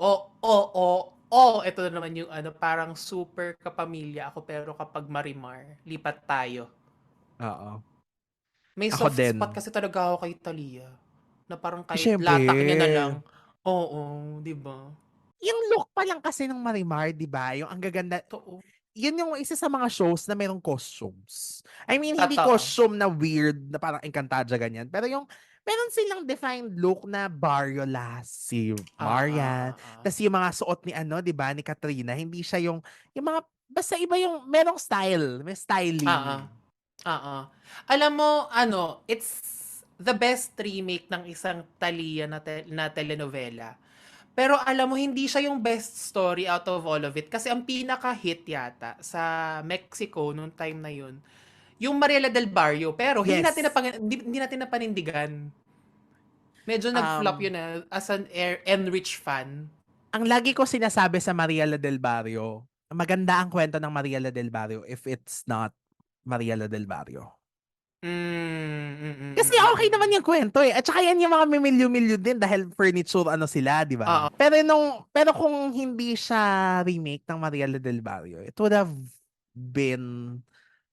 oo, ito na naman yung parang super kapamilya ako pero kapag Marimar, lipat tayo. Oo. May Ako soft spot din. kasi talaga ako kay Thalia. Na parang kahit Siyempre. latak niya na lang. Oo, di ba? Yung look pa lang kasi ng Marimar, di ba? Yung ang gaganda. Totoo. Yun yung isa sa mga shows na merong costumes. I mean, hindi Totoo. costume na weird, na parang Encantadia, ganyan. Pero yung, meron silang defined look na Barrio Lass, si Ah, ah, Marian. ah, ah. Tapos yung mga suot ni di ba, ni Katrina, hindi siya yung mga, basta iba yung, merong style, may Ah, ah. styling. Ah. Alam mo, it's the best remake ng isang Thalia na telenovela. Pero alam mo, hindi siya yung best story out of all of it. Kasi ang pinaka-hit yata sa Mexico noong time na yun, yung Mariela del Barrio. Pero Yes. hindi natin napanindigan. Medyo nag-flop Um, yun as an Enrich fan. ang lagi ko sinasabi sa Mariela del Barrio, maganda ang kwento ng Mariela del Barrio if it's not Mariela del Barrio. Kasi okay naman yung kwento eh. At saka yan yung mga mimilyo-milyo din dahil furniture ano sila, di ba? Oo. Pero kung hindi siya remake ng Mariela del Barrio, it would have been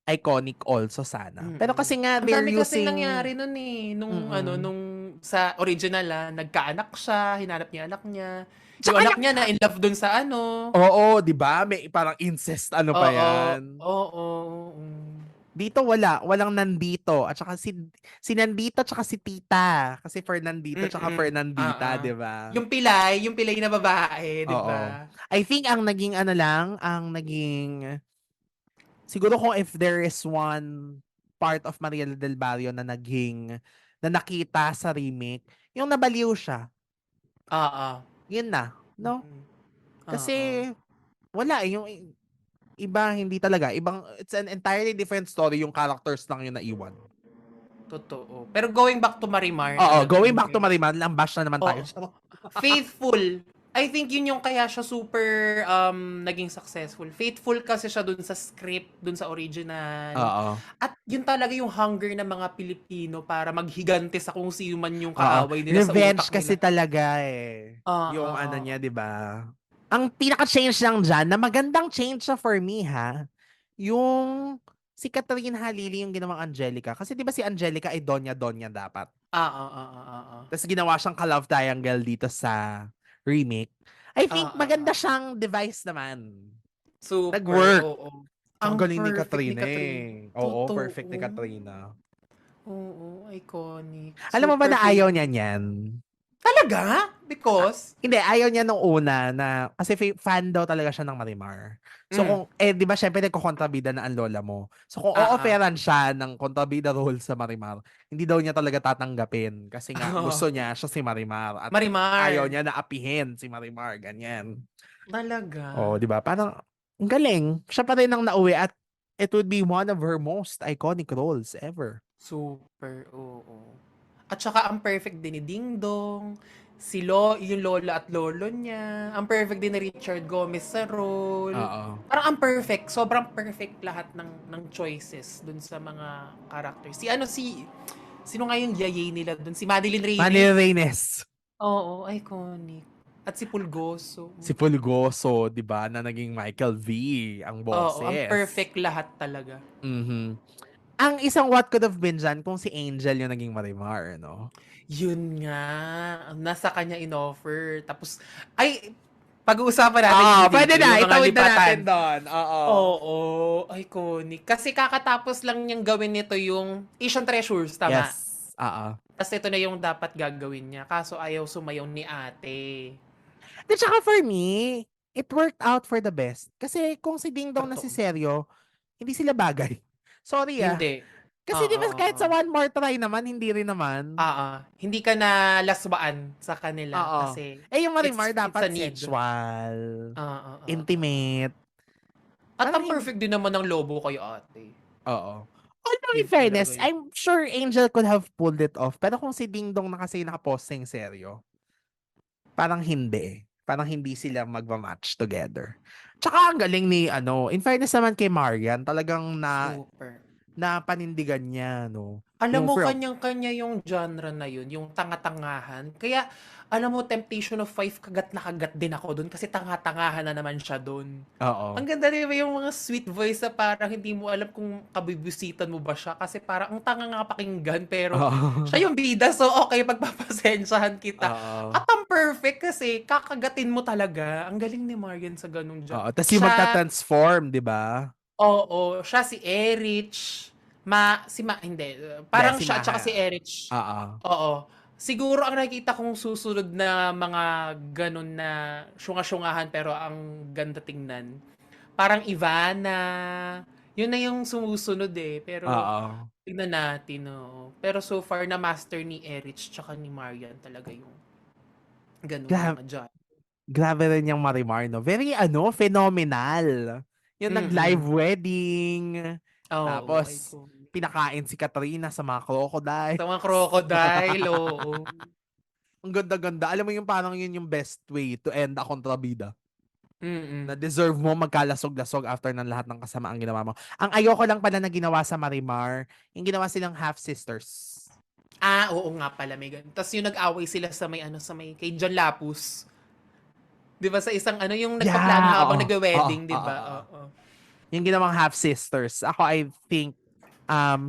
iconic also sana. Pero Mm. kasi nga Ang they're dami kasing using nangyari nun eh. mm. Nung sa original nagkaanak siya, hinanap niya anak niya. Yung Tsaka anak niya na in love dun sa ano. oo, di ba? May parang incest ano pa Oo, yan. oo, oo. Dito walang nandito at saka si Nandito at saka si Tita kasi Fernandito at saka Oo. Fernandita, 'di ba? Yung pilay na babae, 'di Oo. ba? I think ang naging siguro kung if there is one part of Mariela del Barrio na nakita sa remake, yung nabaliw siya. Oo. Yun na, no? Mm. Oo. Kasi wala eh, yung iba hindi talaga. It's an entirely different story, yung characters lang yung naiwan. Totoo. Pero going back to Marimar Oo, talaga going in back to fairness. Mariman, lambash na naman tayo. Oo. Faithful. I think yun yung kaya siya super naging successful. Faithful kasi siya dun sa script, dun sa original. Oo. At yun talaga yung hunger ng mga Pilipino para maghigante sa kung sino man yung Oo. kaaway nila sa Revenge utak kasi nila. talaga eh. Yung ano Oo. niya, 'di ba? Ang pinaka-change lang dyan, na magandang change siya for me ha, yung si Catherine Halili yung ginawang Angelica. Kasi 'di ba si Angelica ay Donya dapat. Oo. Tapos ginawa siyang ka-love triangle dito sa remake. I think maganda Oo. siyang device naman. Super, Nag-work. oo. Ang Ang galing ni perfect ni Katrina Catherine. eh. Oo, perfect ni Totoo. Katrina. Oo, iconic. Alam mo ba Super na ayaw niya favorite. niyan? Talaga? Because? Hindi, ayaw niya nung una na, kasi fan daw talaga siya ng Marimar. So Mm. kung, di ba syempre nagkokontrabida na ang lola mo. So kung Ah. o-offeran siya ng kontrabida role sa Marimar, hindi daw niya talaga tatanggapin. Kasi nga, gusto niya siya si Marimar. At ayaw Marimar. niya na apihin si Marimar, ganyan. Talaga. Oh, 'di ba? Parang ang galing. Siya pa rin ang nauwi at it would be one of her most iconic roles ever. Super, oo. At saka ang perfect din ni Ding Dong, yung lola at lolo niya. Ang perfect din ni Richard Gomez sa role. Oo. Parang ang perfect, sobrang perfect lahat ng choices dun sa mga characters. Sino nga yung yayay nila dun? Si Madeline Manny Reynes? Reynes, Oo, iconic. At si Pulgoso. si Fulgoso, 'di ba, na naging Michael V, ang Oo, ang boses. perfect lahat talaga. Mhm. Ang isang what could have been diyan kung si Angel yung naging Marimar, no? Yun nga, nasa kanya in-offer. Tapos, ay, pag-uusapan natin Oo, yun pwede dito, na. yung mga Itawid na natin lipatan. doon. Oo. Oo, iconic. Kasi kakatapos lang niyang gawin nito yung Asian Treasures, tama? Yes. Oo. Tapos ito na yung dapat gagawin niya. Kaso ayaw sumayaw ni ate. At saka for me, it worked out for the best. Kasi kung si Ding Dong na si Totoo. Seryo, hindi sila bagay. Sorry ah. Hindi. Kasi di Oo, ba oo, kahit sa one more try naman, hindi rin naman. Hindi ka na laswaan sa kanila Oo. kasi Eh yung Marimar it's dapat a need. sensual, Oo, oo, oo. intimate. At Parang ang perfect din naman ng lobo kay ate. oo. Although in Yun talaga fairness, yun. I'm sure Angel could have pulled it off. Pero kung si Ding Dong na kasi nakaposting seryo, parang hindi. Parang hindi sila magma-match together. Tsaka ang galing ni ano, in fairness naman kay Marian, talagang Super. na panindigan niya, no? Alam Yung mo, from, kanyang-kanya yung genre na yun, yung tanga-tangahan. Kaya, alam mo, Temptation of Five, kagat na kagat din ako dun kasi tanga-tangahan na naman siya dun. Ang oo. ganda rin ba yung mga sweet voice na parang hindi mo alam kung kabibisitan mo ba siya kasi parang ang tanga nga pakinggan pero Oo. siya yung bida so okay pagpapasensyahan kita. Oo. At ang perfect kasi kakagatin mo talaga. Ang galing ni Marian sa ganung job. Oo. Tapos yung Siya, magta-transform, di ba? oo, siya si Erich, hindi, Hindi, parang si siya at saka si Maha. Erich. Oo. Oo. Siguro ang nakikita kong susunod na mga ganun na syunga-syungahan pero ang ganda tingnan. Parang Ivana. Yun na yung sumusunod eh. Pero Oo. tignan natin. Oo. Pero so far na master ni Erich tsaka ni Marian talaga yung ganung Gra- mga dyan. grabe rin yung Marimar, no? Very, ano, phenomenal. Yung nag-live Mm-mm. wedding. Oo, Tapos, iconic. pinakain si Katrina sa mga crocodile. Sa mga crocodile, oo. Ang ganda-ganda. Alam mo yung parang yun yung best way to end a kontrabida. Na Mm-mm. deserve mo magkalasog-lasog after ng lahat ng kasamaang ginawa mo. Ang ayoko lang pala na ginawa sa Marimar, yung ginawa silang half-sisters. Oo nga pala, may ganun. Tapos yung nag-away sila sa may, kay John Lapus. 'Di ba sa isang yung nagpaplano Yeah, habang oo. Oo, nagwe-wedding, 'di oo, ba? oo. Oo. Yung ginawang half-sisters. Ako, I think,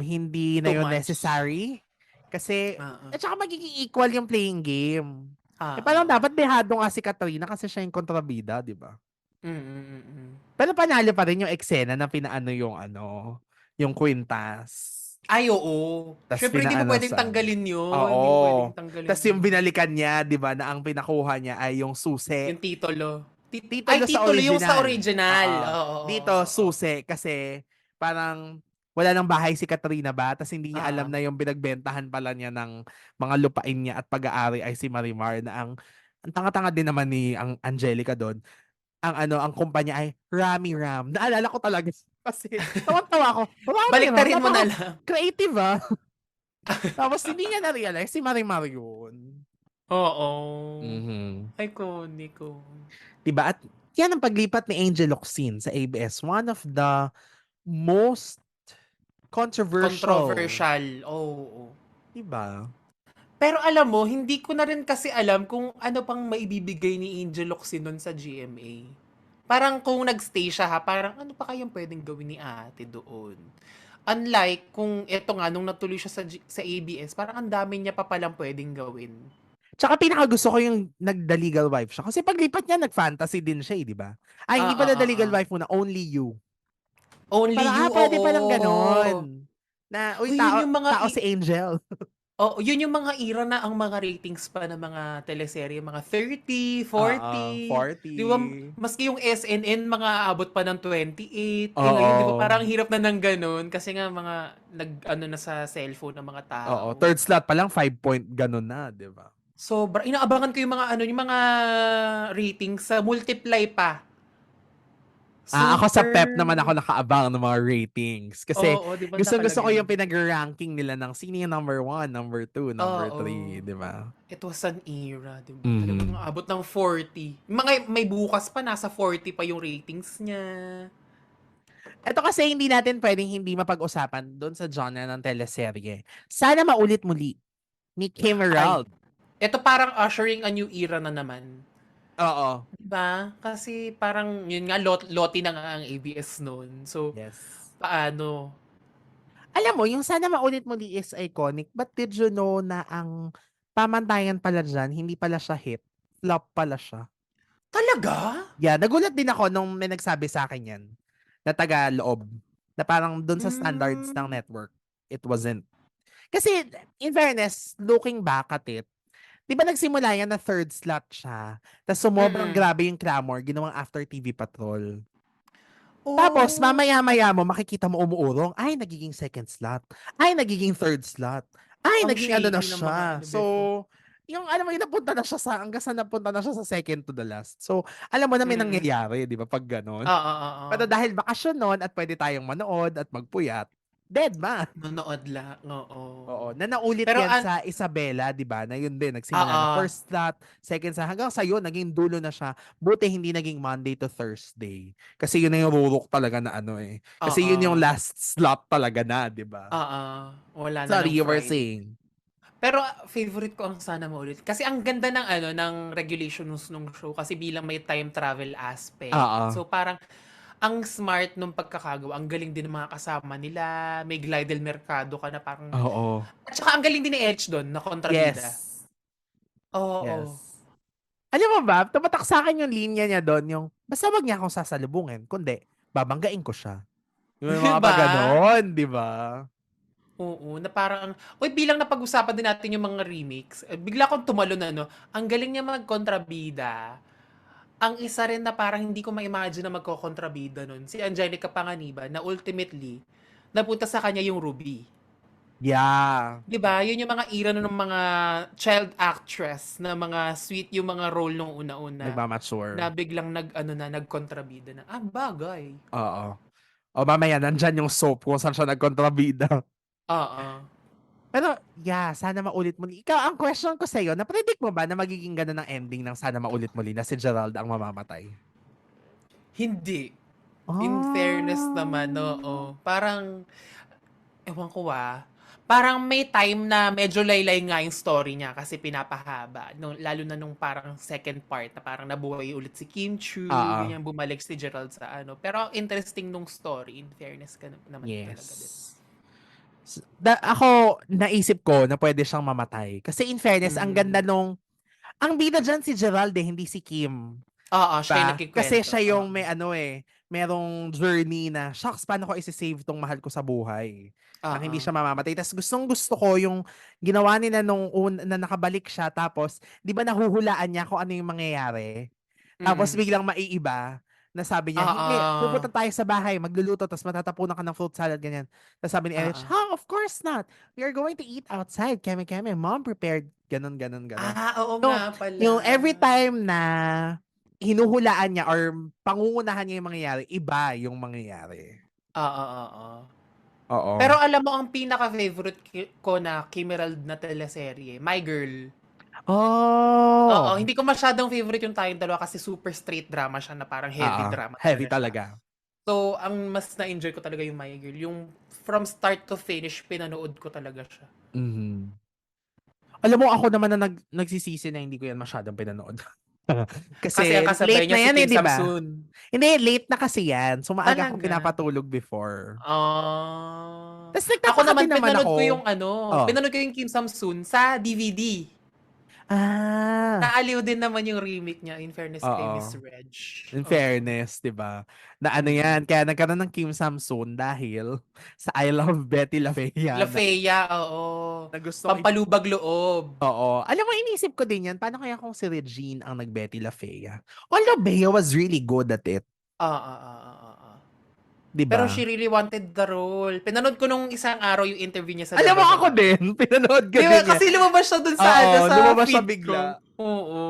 hindi na Too yun much. necessary. Kasi, Oo. at saka magiging equal yung playing game. Eh, parang Oo. dapat behado nga si Katrina kasi siya yung kontrabida, di ba? Mm. Pero panalo pa rin yung eksena na pinaano yung kwintas. Ay, oo. Tas Siyempre hindi mo pinaano puwedeng sa ano. tanggalin 'yun, hindi mo puwedeng Oo. tanggalin Tas yung 'yun. binalikan niya, 'di ba, na ang pinakuha niya ay yung susi. Yung titulo. Titulo sa Titulo yung sa original. original. Oo. Oo, oo, Dito, oo. susi kasi parang wala ng bahay si Katrina ba? Tas hindi niya alam Oo. na yung binagbentahan pala niya ng mga lupain niya at pag-aari ay si Marimar na ang tanga-tanga din naman ni ang Angelica doon. Ang kumpanya ay Rami Ram. Naalala ko talaga kasi tawan-tawa ako. Rami Ram, Baliktarin mo na lang. napaka-creative ah. Tapos hindi niya na-realize si Marimar yun. Oo. Mhm. Iconic, oo. 'Di ba? At yan ang paglipat ni Angel Locsin sa ABS. One of the most controversial. Controversial, oo. 'Di ba? Pero alam mo, hindi ko na rin kasi alam kung ano pang maibibigay ni Angel Locsin nun sa GMA. Parang kung nagstay siya ha, parang ano pa kayang pwedeng gawin ni ate doon? Unlike kung eto nga, nung natuloy siya sa ABS, parang ang dami niya pa palang pwedeng gawin. Tsaka pinakagusto ko yung nag-The Legal Wife siya. Kasi paglipat niya, nag-fantasy din siya, eh, di ba? Ay, hindi Ah, pala ah, The ah, Legal ah. Wife muna. Only You. Only Parang, You, pwede palang oo. ganon. Na, uy, Uy, yun yung mga tao si Angel. yun yung mga era na ang mga ratings pa ng mga teleserye, mga 30, Oo, 40. 'Di ba, 40. maski yung SNN mga aabot pa ng 28. Eh ngayon, 'di ba, Oo. parang hirap na ng ganun kasi nga mga nag-ano na sa cellphone ng mga Oo. tao. Third slot pa lang, 5 point ganon na, di ba? Sobra. Inaabangan ko yung mga ano, yung mga ratings sa multiply pa. Ako sa Super. PEP naman ako nakaabang ng mga ratings. Kasi Oo, di ba gustong-gusto ko nakalagay? yung pinag-ranking nila ng sino yung number 1, number 2, number Oo. 3, di ba? It was an era, di ba? Talagang Mhm. abot ng 40. Mga may bukas pa, nasa 40 pa yung ratings niya. Ito kasi hindi natin pwedeng hindi mapag-usapan doon sa genre ng teleserye. Sana maulit muli ni Kim Ay, Emerald. ito parang ushering a new era na naman. Oo. Diba? Kasi parang, yun nga, loti na nga ang ABS noon. So, Yes. paano? Alam mo, yung sana maulit muli is iconic. But did you know na ang pamantayan pala dyan, hindi pala siya hit. Flop pala siya. Talaga? Yeah, nagulat din ako nung may nagsabi sa akin yan. Na taga-loob. Na parang dun sa standards ng Mm. network, it wasn't. Kasi, in fairness, looking back at it, di ba nagsimula yan na third slot siya? Tapos sumobrang Mm-mm. grabe yung clamor, ginawang after TV Patrol. Tapos, Oh. mamaya-maya mo, makikita mo umuurong, ay, nagiging second slot. Ay, nagiging third slot. Ay, Ang naging ano na shady ng mga siya. ano So, before. yung alam mo, yung napunta na siya hanggang sa napunta na siya sa second to the last. So, alam mo na may Mm. nangyayari, di ba, pag ganon. Oo, oo. Pero dahil bakasyon nun at pwede tayong manood at magpuyat, dead ma. Manood lang, oo. Oo, na naulit Pero yan sa Isabela, 'di ba? Na yun din nagsimula na oo. first slot, second slot hanggang sa yun naging dulo na siya. Buti hindi naging Monday to Thursday. Kasi yun na yung rurok talaga na ano eh. Kasi yun yung Oo. last slot talaga na, 'di ba? Oo. Wala na Sorry, ng you were Friday. saying. Pero favorite ko ang Sana Maulit. Kasi ang ganda ng ano ng regulations nung show kasi bilang may time travel aspect. Oo. So parang ang smart nung pagkakagawa. Ang galing din ng mga kasama nila. May Glidel Mercado ka na parang Oo. at saka ang galing din ni Edge doon na kontrabida. Yes. Oo. Yes. Alam mo ba, tumatak sa akin yung linya niya doon, yung basta wag niya akong sasalubungin, kundi babanggain ko siya. Yung 'Di mga pa ba? ganon, 'di ba? Oo, na parang, uy, bilang napag-usapan din natin yung mga remakes, bigla akong tumalon na, no? Ang galing niya magkontrabida. Ang isa rin na parang hindi ko ma-imagine na magkokontrabida nun, si Angelica Panganiban, na ultimately, napunta sa kanya yung Ruby. Yeah. 'Di ba? Yun yung mga era nun ng mga child actress na mga sweet yung mga role nung una-una na Nagmamature. biglang nagkontrabida na, bagay. Oo. O mamaya nandyan yung soap kung saan siya nagkontrabida. Oo. Pero yeah, sana maulit muli. Ikaw, ang question ko sa'yo, na-predict mo ba na magiging ganun ang ending ng sana maulit muli na si Gerald ang mamamatay? Hindi. In fairness naman, Oh. oo. Parang, ewan ko parang may time na medyo laylay nga yung story niya kasi pinapahaba. No, lalo na nung parang second part na parang nabuhay ulit si Kim Chu, Oo. ganyan, bumalik si Gerald sa ano. Pero interesting nung story, in fairness ka naman talaga din. Yes. Ako, naisip ko na pwede siyang mamatay. Kasi in fairness, ang ganda Mm. nung, ang bida dyan si Gerald eh, hindi si Kim. Oo, siya yung Ba? Kasi nagkikwento. siya Oo. yung may ano eh, merong journey na, shucks, paano ko isi-save tong mahal ko sa buhay? Nang Oo. hindi siya mamamatay. Tapos gustong gusto ko yung ginawa nila nung na nakabalik siya. Tapos, di ba nahuhulaan niya kung ano yung mangyayari? Tapos Mm. biglang maiiba. Na sabi niya, hindi, Oo. pupunta tayo sa bahay, magluluto, tapos matatapunan ka ng fruit salad, ganyan. Tapos sabi ni Erich, Oo. of course not. We are going to eat outside. Keme-keme, mom prepared. Ganon, ganon, ganon. Oo nga No, pala. yung every time na hinuhulaan niya or pangungunahan niya yung mangyayari, iba yung mangyayari. Oo, oo. Pero Oo. alam mo, ang pinaka-favorite ko na Kimerald na teleserye, My Girl. Oo, Oh! hindi ko masyadong favorite yung tayong dalawa kasi super straight drama siya na parang heavy Oo. drama Heavy talaga siya. talaga. So, ang mas na-enjoy ko talaga yung My Girl. Yung from start to finish, pinanood ko talaga siya. Mhm. Alam mo, ako naman na nagsisisi na hindi ko yan masyadong pinanood. Kasi ang Kasi kasabay late niya na si yan eh, Kim di ba? Samsun. Hindi, late na kasi yan. So, maaga akong Talaga. pinapatulog before. Tapos Ako nagtataka din naman, naman pinanood ko ako. yung ano, Oh. pinanood ko yung Kim Samsun sa DVD. Ah. Naaliw din naman yung remake niya, in fairness kay Miss Oo. Reg. In Oo. fairness, 'di ba? Na ano Mm. 'yan, kaya nagkaroon ng Kim Samsun dahil sa I Love Betty La Fea La Fea, oo. na gustong Pampalubag loob. oo. Alam mo, inisip ko din 'yan, paano kaya kung si Regine ang nag-Betty La Fea? Although Bea was really good at it. Oo, oo, oo, oo. 'Di Pero ba? she really wanted the role. Pinanood ko nung isang araw yung interview niya sa Alam mo ako WWE. din, pinanood ko Di ba? din 'yan. Kasi lumabas siya dun sa, Oo, sa lumabas siya feed ko. bigla. Oo.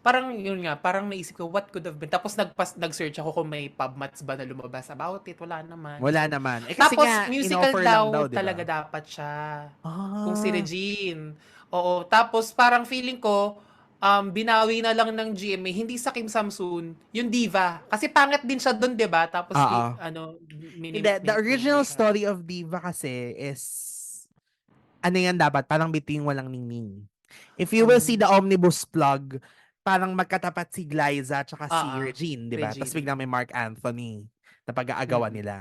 Parang, yun nga, parang naisip ko, what could have been? Tapos nag-search ako kung may PubMats ba na lumabas about it. Wala naman. Wala So, naman. Eh, kasi tapos, nga musical in-offer lang daw daw, 'di talaga ba? dapat siya. Kung si Ah, Regine. Oo. Tapos, parang feeling ko, binawi na lang ng GMA, hindi sa Kim Samsun, yung diva. Kasi pangit din siya doon, 'di ba? Tapos oo. Hindi, the makeover original siya. story of Diva kasi is ano yan dapat, parang Between Walang Ningning. If you will see Um, the omnibus plug, parang magkatapat si Glyza tsaka si ah, Regine, di ba? Tapos Regine. biglang may Mark Anthony na pag-aagawan Mm. nila.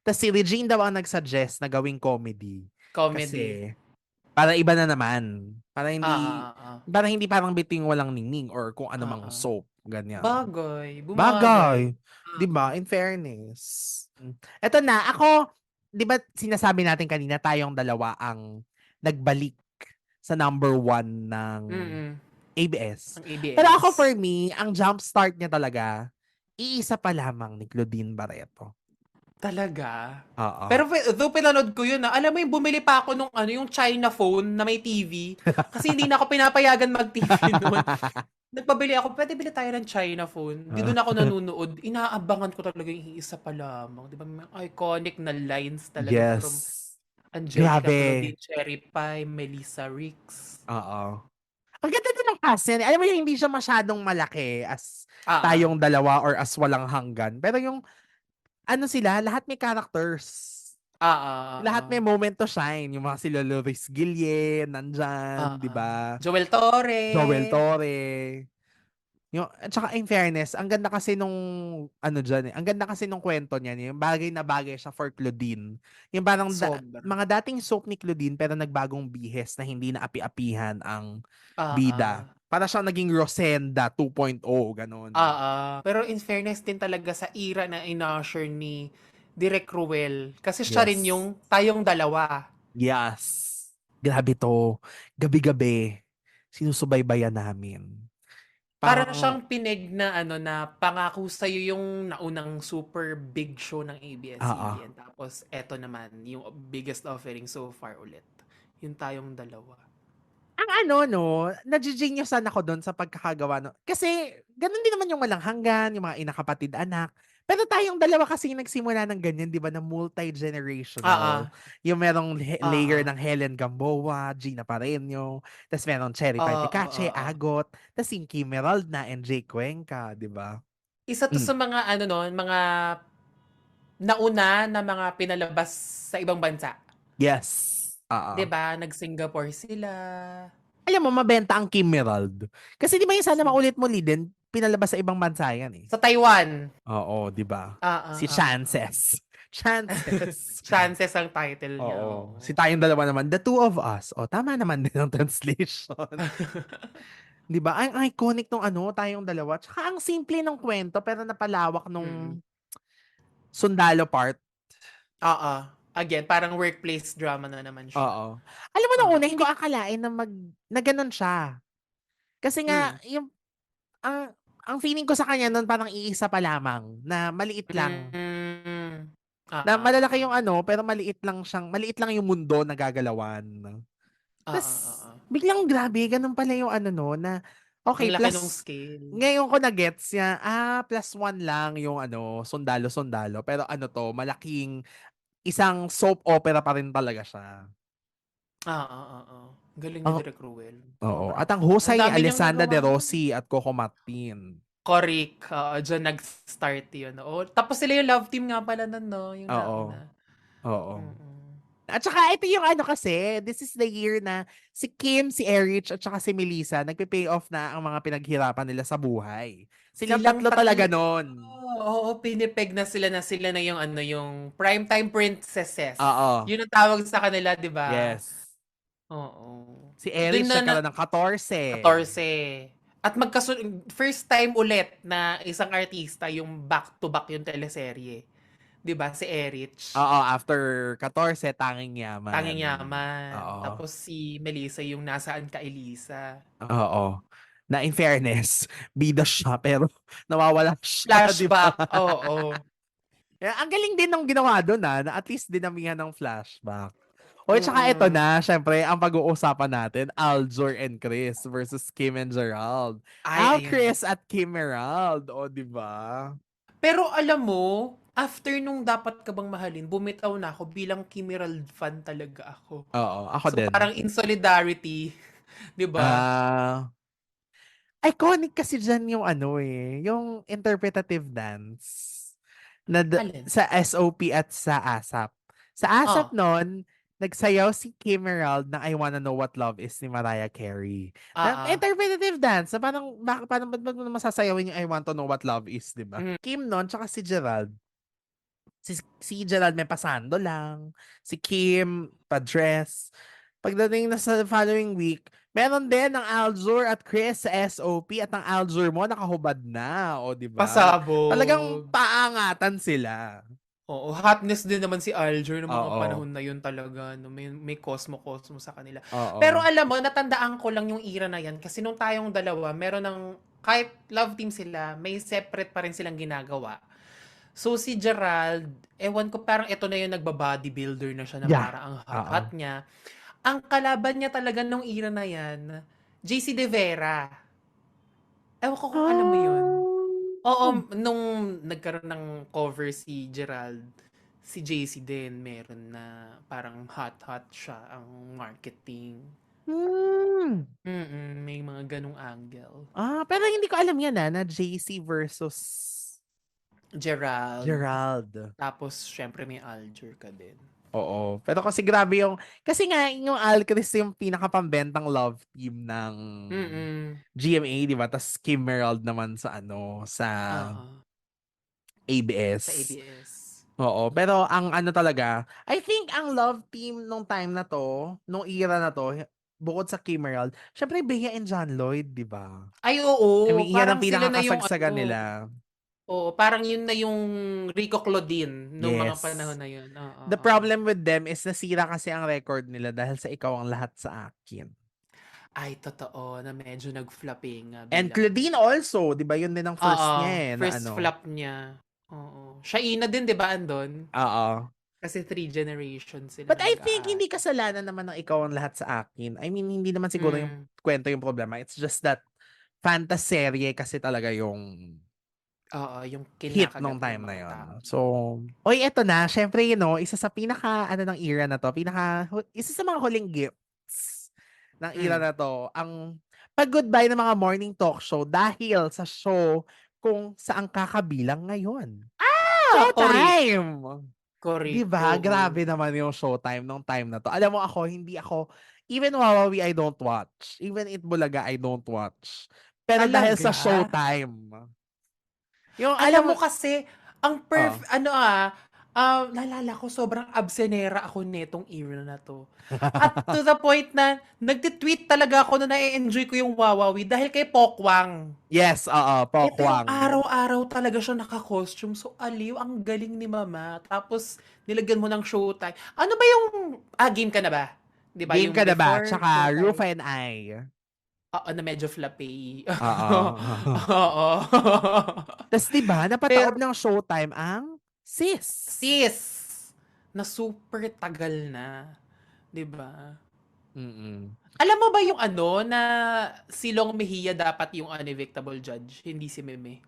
Tapos si Regine daw ang nag-suggest na gawing comedy. Comedy. Kasi, para iba na naman. Ah. Para hindi parang Between Walang Ningning or kung ano mang Oo. soap. Ganyan. Bagay, bumagay. Bagay. 'Di ba? In fairness. Eto na, ako, 'di ba sinasabi natin kanina tayong dalawa ang nagbalik sa number one ng Mm, ABS. ang Pero ako ABS. for me, ang jump start niya talaga, iisa pa lamang ni Claudine Barreto. Talaga? Oo. Pero though pinanood ko yun, alam mo yung bumili pa ako nung yung China phone na may TV. Kasi hindi na ako pinapayagan mag-TV noon. Nagpabili ako, pwede bili tayo ng China phone. Di doon ako nanonood. Inaabangan ko talaga yung isa pa lamang. Di ba? May iconic na lines talaga from Yes. Angelica Grabe. Claudine, Cherry Pie, Melissa Ricks. Oo. Ang ganda din ng cast niya. Alam mo yung hindi siya masyadong malaki as Ah, tayong dalawa or as walang hanggan. Pero yung ano sila, lahat may characters. Lahat may ah. moment to shine. Yung mga sila Loris Guillen, nandyan, di Oo. ba? Joel Torre. Joel Torre. Yung, at saka in fairness, ang ganda kasi nung, ano dyan eh, ang ganda kasi nung kwento niya, yung bagay na bagay siya for Claudine. Yung parang Sobra. mga dating soap ni Claudine pero nagbagong bihes na hindi na api-apihan ang bida. Oo. Para siyang naging Rosenda 2.0, ganun. Oo. Pero in fairness din talaga sa era na inusher ni Direk Ruel. Kasi siya rin Yes. yung tayong dalawa. Yes. Grabe to. Gabi-gabi, sinusubaybayan namin. Para Parang, siyang pinig na na pangako sa'yo yung naunang super big show ng oo. ABS-CBN. Tapos eto naman, yung biggest offering so far ulit. Yung tayong dalawa. Ang ano 'no, nage-geniusan ako dun sa pagkakagawa kasi ganun din naman yung Walang Hanggan, yung mga Inakapatid Anak. Pero tayong dalawa kasi yung nagsimula ng ganyan 'di ba, na Oo. multi-generational. Yung merong layer Oo. ng Helen Gamboa, Gina Pareño, tas merong Cherry Pie Picache, Oo. Agot, tas yung Kim Meraldna and Jay Cuenca, 'di ba? Isa 'to Hmm, sa mga mga nauna na mga pinalabas sa ibang bansa. yes, 'Di oo. ba, nag-Singapore sila. Alam mo mabenta ang Kim Merald. Kasi 'di ba yung Sana So, Maulit-Muli din, pinalabas sa ibang bansa yan, eh. sa Taiwan. Oo, 'di ba? Si Oo. Chances. Chances. Chances ang title niya, Oo. Si oo. tayong dalawa naman, The Two of Us. O, tama naman din ang translation. 'Di ba? Ang iconic nung ano, tayong dalawa. Tsaka ang simple ng kwento pero napalawak Mm. nung sundalo part. Oo. Again, parang workplace drama na naman siya. Oo. Alam mo nung una, Oo. hindi ko akalain na gano'n siya. Kasi nga, Mm. yung ang feeling ko sa kanya nun parang iisa pa lamang na maliit lang. Hmm. Na malalaki Oo. yung ano, pero maliit lang yung mundo na gagalawan. Tas Oo. biglang grabe ganun pala yung ano 'no, na Ang okey laki nung plus scale. ngayon ko na-gets niya, +1 lang yung ano, sundalo-sundalo pero ano 'to, malaking isang soap opera pa rin talaga siya. Oo. Galing ni Ang Direk Ruel, oo, sobra. at ang Ang husay ni dami niyang Alessandra De nagawa nun. Rossi at Coco Martin. Correct, oo, diyan nag-start yun, oo. Tapos sila yung love team nga pala nun 'no, yung Oo, nauna. oo. Mm. At saka ito yung ano kasi, this is the year na si Kim, si Erich at saka si Melissa nagpe-pay off na ang mga pinaghirapan nila sa buhay. Silang Silang tatlo tatlo talaga nun. oo, pinipeg na sila na yung yung primetime princesses. Oo. Yun ang tawag sa kanila, 'di ba? Yes. Oo. Si Dun Erich na nagkaroon ng 14. 14. At first time ulit na isang artista yung back-to-back yung teleserye. 'Di ba, si Erich, Oo, after 14, Tanging Tanging Yaman. Yaman. Oo. Tapos si Melissa yung Nasaan Ka Elisa. Oo. Na in fairness, bida siya pero nawawala siya, 'di ba? Flashback, oo. Ang galing din ng ginawa doon na at least dinamihan ng flashback. O, tsaka ito Mm. na, syempre, ang pag-uusapan natin, Aljor and Chris versus Kim and Gerald. Ay, Al ayan na. Chris at Kim Gerald. O, di ba? Pero alam mo, after nung Dapat Ka Bang Mahalin, bumitaw na ako bilang Kimerald fan talaga ako. Oo, ako So din. parang in solidarity, 'di ba? Ah, iconic kasi dyan yung ano eh, yung interpretative dance Alin? sa SOP at sa ASAP. Sa ASAP Oh, nun, nagsayaw si Kim Emerald ng I Wanna Know What Love Is ni Mariah Carey. Na ah. interpretative dance, na parang, parang ba't mo masasayawin yung I Want to Know What Love Is, di ba? Mm. Kim nun, tsaka si Gerald. Si Gerald may pasando lang. Si Kim, pa-dress. Pagdating na sa following week, meron din ng Aljur at Chris sa SOP at ang Aljur mo nakahubad na, o di ba? Talagang Pasabog. paangatan sila. Oo, hotness din naman si Alger ng mga Oo. panahon na yun talaga. No? May cosmo-cosmo sa kanila. Pero Oo. alam mo, natandaan ko lang yung era na yan kasi nung tayong dalawa, meron ng, kahit love team sila, may separate pa rin silang ginagawa. So si Gerald, ewan ko, parang ito na yung nagba-bodybuilder na siya na Yeah. parang ang hot-hot Oo. niya. Ang kalaban niya talaga nung era na yan, JC De Vera. Ewan ko kung alam mo yun. Oo, Oh. nung nagkaroon ng cover si Gerald, si JC din meron na parang hot-hot siya ang marketing. Hmm. May mga ganong angle. Pero hindi ko alam yan na JC versus Gerald. Gerald. Tapos, syempre may Alger ka din. Oo. Pero kasi grabe yung, kasi nga yung Alcris yung pinakapambentang love team ng Mm. GMA, di ba? Tapos Kim Merald naman sa ano, sa Oo. Sa ABS. ABS. Oo. Pero ang ano talaga, I think ang love team nung time na to, nung era na to, bukod sa Kim Merald, syempre Bea and John Lloyd, di ba? Ay, I oo. mean, yan ang Parang sila na yung pinakakasagsagan ano. nila. Oo, parang yun na yung Rico Claudine nung mga Yes. panahon na yun. Oo, The oo. problem with them is nasira kasi ang record nila dahil sa Ikaw Ang Lahat Sa Akin. Ay, totoo na medyo nag-flopping nga And bilang Claudine also, 'di ba? Yun din ang first oo, niya na first ano. flop niya. Oo. Shaina din 'di ba andon? Oo. Kasi three generations sila But na I think hindi mag-aari. kasalanan naman ng Ikaw Ang Lahat Sa Akin. I mean, hindi naman siguro yung Hmm, kwento yung problema. It's just that fantaserye kasi talaga yung oo, yung hit nung kinakagat ng time na mga yon. tao. So, oy, eto na. Syempre, isa sa pinaka, ano ng era na to, isa sa mga huling gifts ng era Hmm. na to, ang pag-goodbye ng mga morning talk show dahil sa show kung saan kakabilang ngayon. Correct, Showtime! Di correct, ba? oo. Grabe naman yung Showtime nung time na to. Alam mo ako, hindi ako, even Wawawi I don't watch. Even Itbulaga I don't watch. Pero dahil sa Talaga? Showtime, yung Alam alam mo, mo kasi, ang oh. naalala ko sobrang absenera ako netong era na 'to. At to the point na nagti-tweet talaga ako na na-e-enjoy ko yung Wawawi dahil kay Pokwang. Yes, oo, Ito yung Pokwang. araw-araw talaga siya naka-costume. So, aliw, ang galing ni mama. Tapos, nilagyan mo ng showtime. Ano ba yung, game ka na ba? 'Di ba Game yung ka na ba? before Tsaka showtime? Rufa and I. Oo, na medyo floppy. Oo. Oo. Tapos diba, napataob Pero, ng Showtime ang Sis. sis, na super tagal na. 'Di ba? Mm-mm. Alam mo ba yung na si Long Mejia dapat yung unevictable judge, hindi si Meme?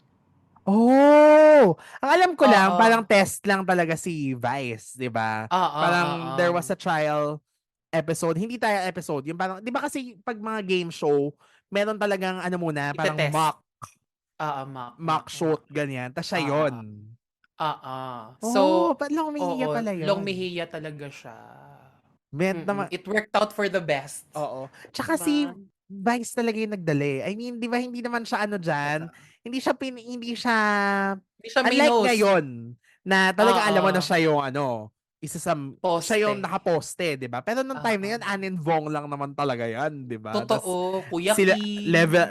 Oh! Ang alam ko lang, Oo. parang test lang talaga si Vice, di ba? Oo, Parang there was oo. a trial episode, hindi trial episode, yung parang, di ba kasi pag mga game show, meron talagang ano muna, parang Ite-test. mock, Oo, mock, mock mock, mock. shoot, ganyan. Tapos siya Oo. yun. Oo. So, Oh, ba't lang oo, umiiyak pala Long yun? Mejia talaga siya. Bent naman, It worked out for the best. oo. Tsaka si Diba? Vice talaga yung nagdali. I mean, di ba hindi naman siya ano dyan, Totoo. hindi siya, Hindi siya main unlike host. ngayon, na talaga alam mo na Oo. siya yung ano, siya yung Poste. nakaposte, di ba? Pero nung time na yun, Oo. Anin Vong lang naman talaga yan, di ba? Tas Totoo. Kuya Kim.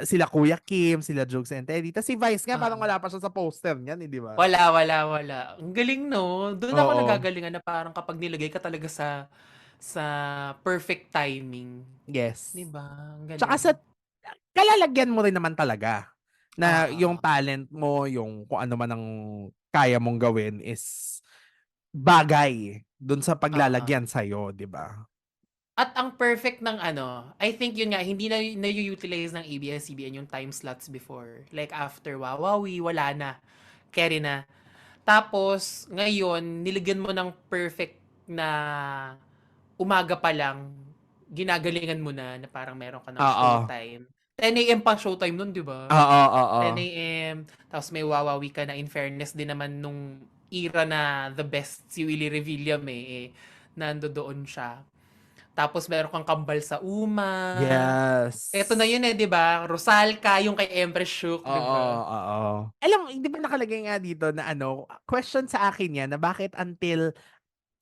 sila Kuya Kim, sila Jokes and Teddy. Tas si Vice nga, parang Oo. wala pa siya sa poster niyan, di ba? Wala. Ang galing, no? Doon ako Oo. nagagalingan na parang kapag nilagay ka talaga sa perfect timing. Yes. 'Di ba? Ang Tsaka galing. kalalagyan mo rin naman talaga. Na yung Oo. talent mo, yung kung ano man ang kaya mong gawin is bagay dun sa Oo. paglalagyan sa'yo, 'di ba? At ang perfect ng ano, I think yun nga, hindi na utilize ng ABS-CBN yung time slots before. Like after Wawawi, wala na. Carry na. Tapos, ngayon, niligyan mo ng perfect na umaga pa lang, ginagalingan mo na parang meron ka ng Oo. showtime. 10 a.m. pa showtime nun, di ba? Oo, oo. 10 a.m. Tapos may Wawawi ka na, in fairness din naman nung era na the best si Willie Revillame nando doon siya. Tapos meron kang Kambal sa Uma. Eto na Yes. yun 'di ba? Rosalca, yung kay Empress Shook, 'di Oo, ba? oo. Alam mo, hindi ba nakalagay nga dito na ano, question sa akin yan na bakit until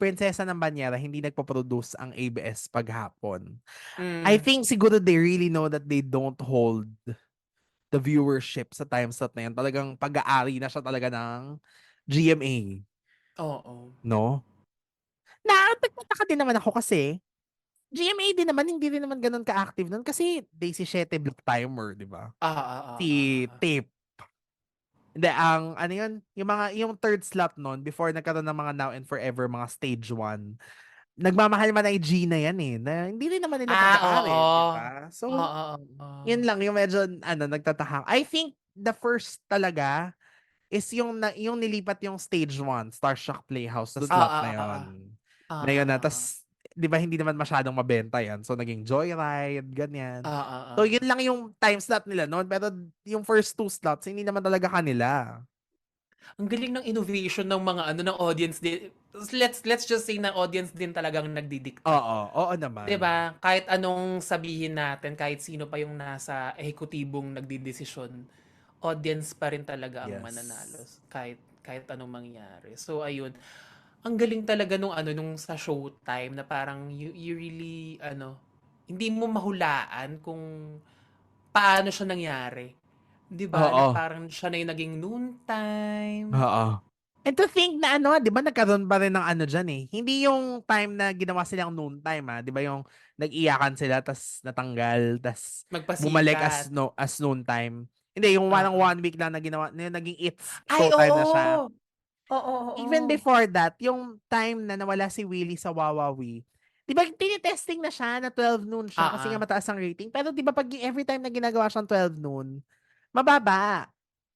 Prinsesa ng Banyera hindi nagpo-produce ang ABS paghapon. I Mm. think siguro they really know that they don't hold the viewership sa time slot na yan. Talagang pag-aari na siya talaga ng GMA, Oo. 'no? Na nagtataka din naman ako kasi GMA din naman hindi rin naman gano'n ka-active nun kasi Daisy Siete Black Timer, 'di ba? Ah, ah, ah, Si ah, ah. Tape. Hindi, ang ano yun, yung third slot nun before nagkaroon ng mga Now and Forever, mga stage 1, nagmamahal man ay Gina yan, eh, na hindi rin naman nila Ah, pag-aari, 'di oo. ba? So, Oo, oo. yun lang yung medyo ano, nagtataka. I think the first talaga is yung nilipat yung stage 1, Starstruck Playhouse, sa Ah, slot ah, na ah, yun. ah. Ah, Ngayon ah, na, ah, ah. tas 'di ba hindi naman masyadong mabenta yan, so naging Joyride, ganyan. Ah, ah, So, ah. yun lang yung time slot nila nun, pero yung first 2 slots hindi naman talaga kanila. Ang galing ng innovation ng mga ano ng audience din. Let's just say na audience din talagang nagdidikta. Oo, oo 'Di naman. ba? Kahit anong sabihin natin, kahit sino pa yung nasa ehekutibong nagdedesisyon, audience pa rin talaga ang mananalo Yes. kahit kahit anong mangyari. So ayun, ang galing talaga nung ano nung sa Showtime na parang you really ano, hindi mo mahulaan kung paano siya nangyari. 'Di ba? Na Oo, parang siya na yung naging noontime. oo. And to think na ano, 'di ba nagkaroon pa rin ng ano diyan, eh, hindi yung time na ginawa silang noon time, 'di ba yung nag-iyakan sila tas natanggal tas bumalik Magpasikat. as noon time. Hindi, yung parang Oo. 1 week lang na ginawa na yung naging It's Ay, Showtime na siya. oo. Oo, Even oo. before that, yung time na nawala si Willie sa Wawawi, 'di ba tine-testing na siya na 12 noon siya kasi nga Oo. mataas ang rating, pero 'di ba 'pag every time na ginagawa siyang 12 noon, mababa.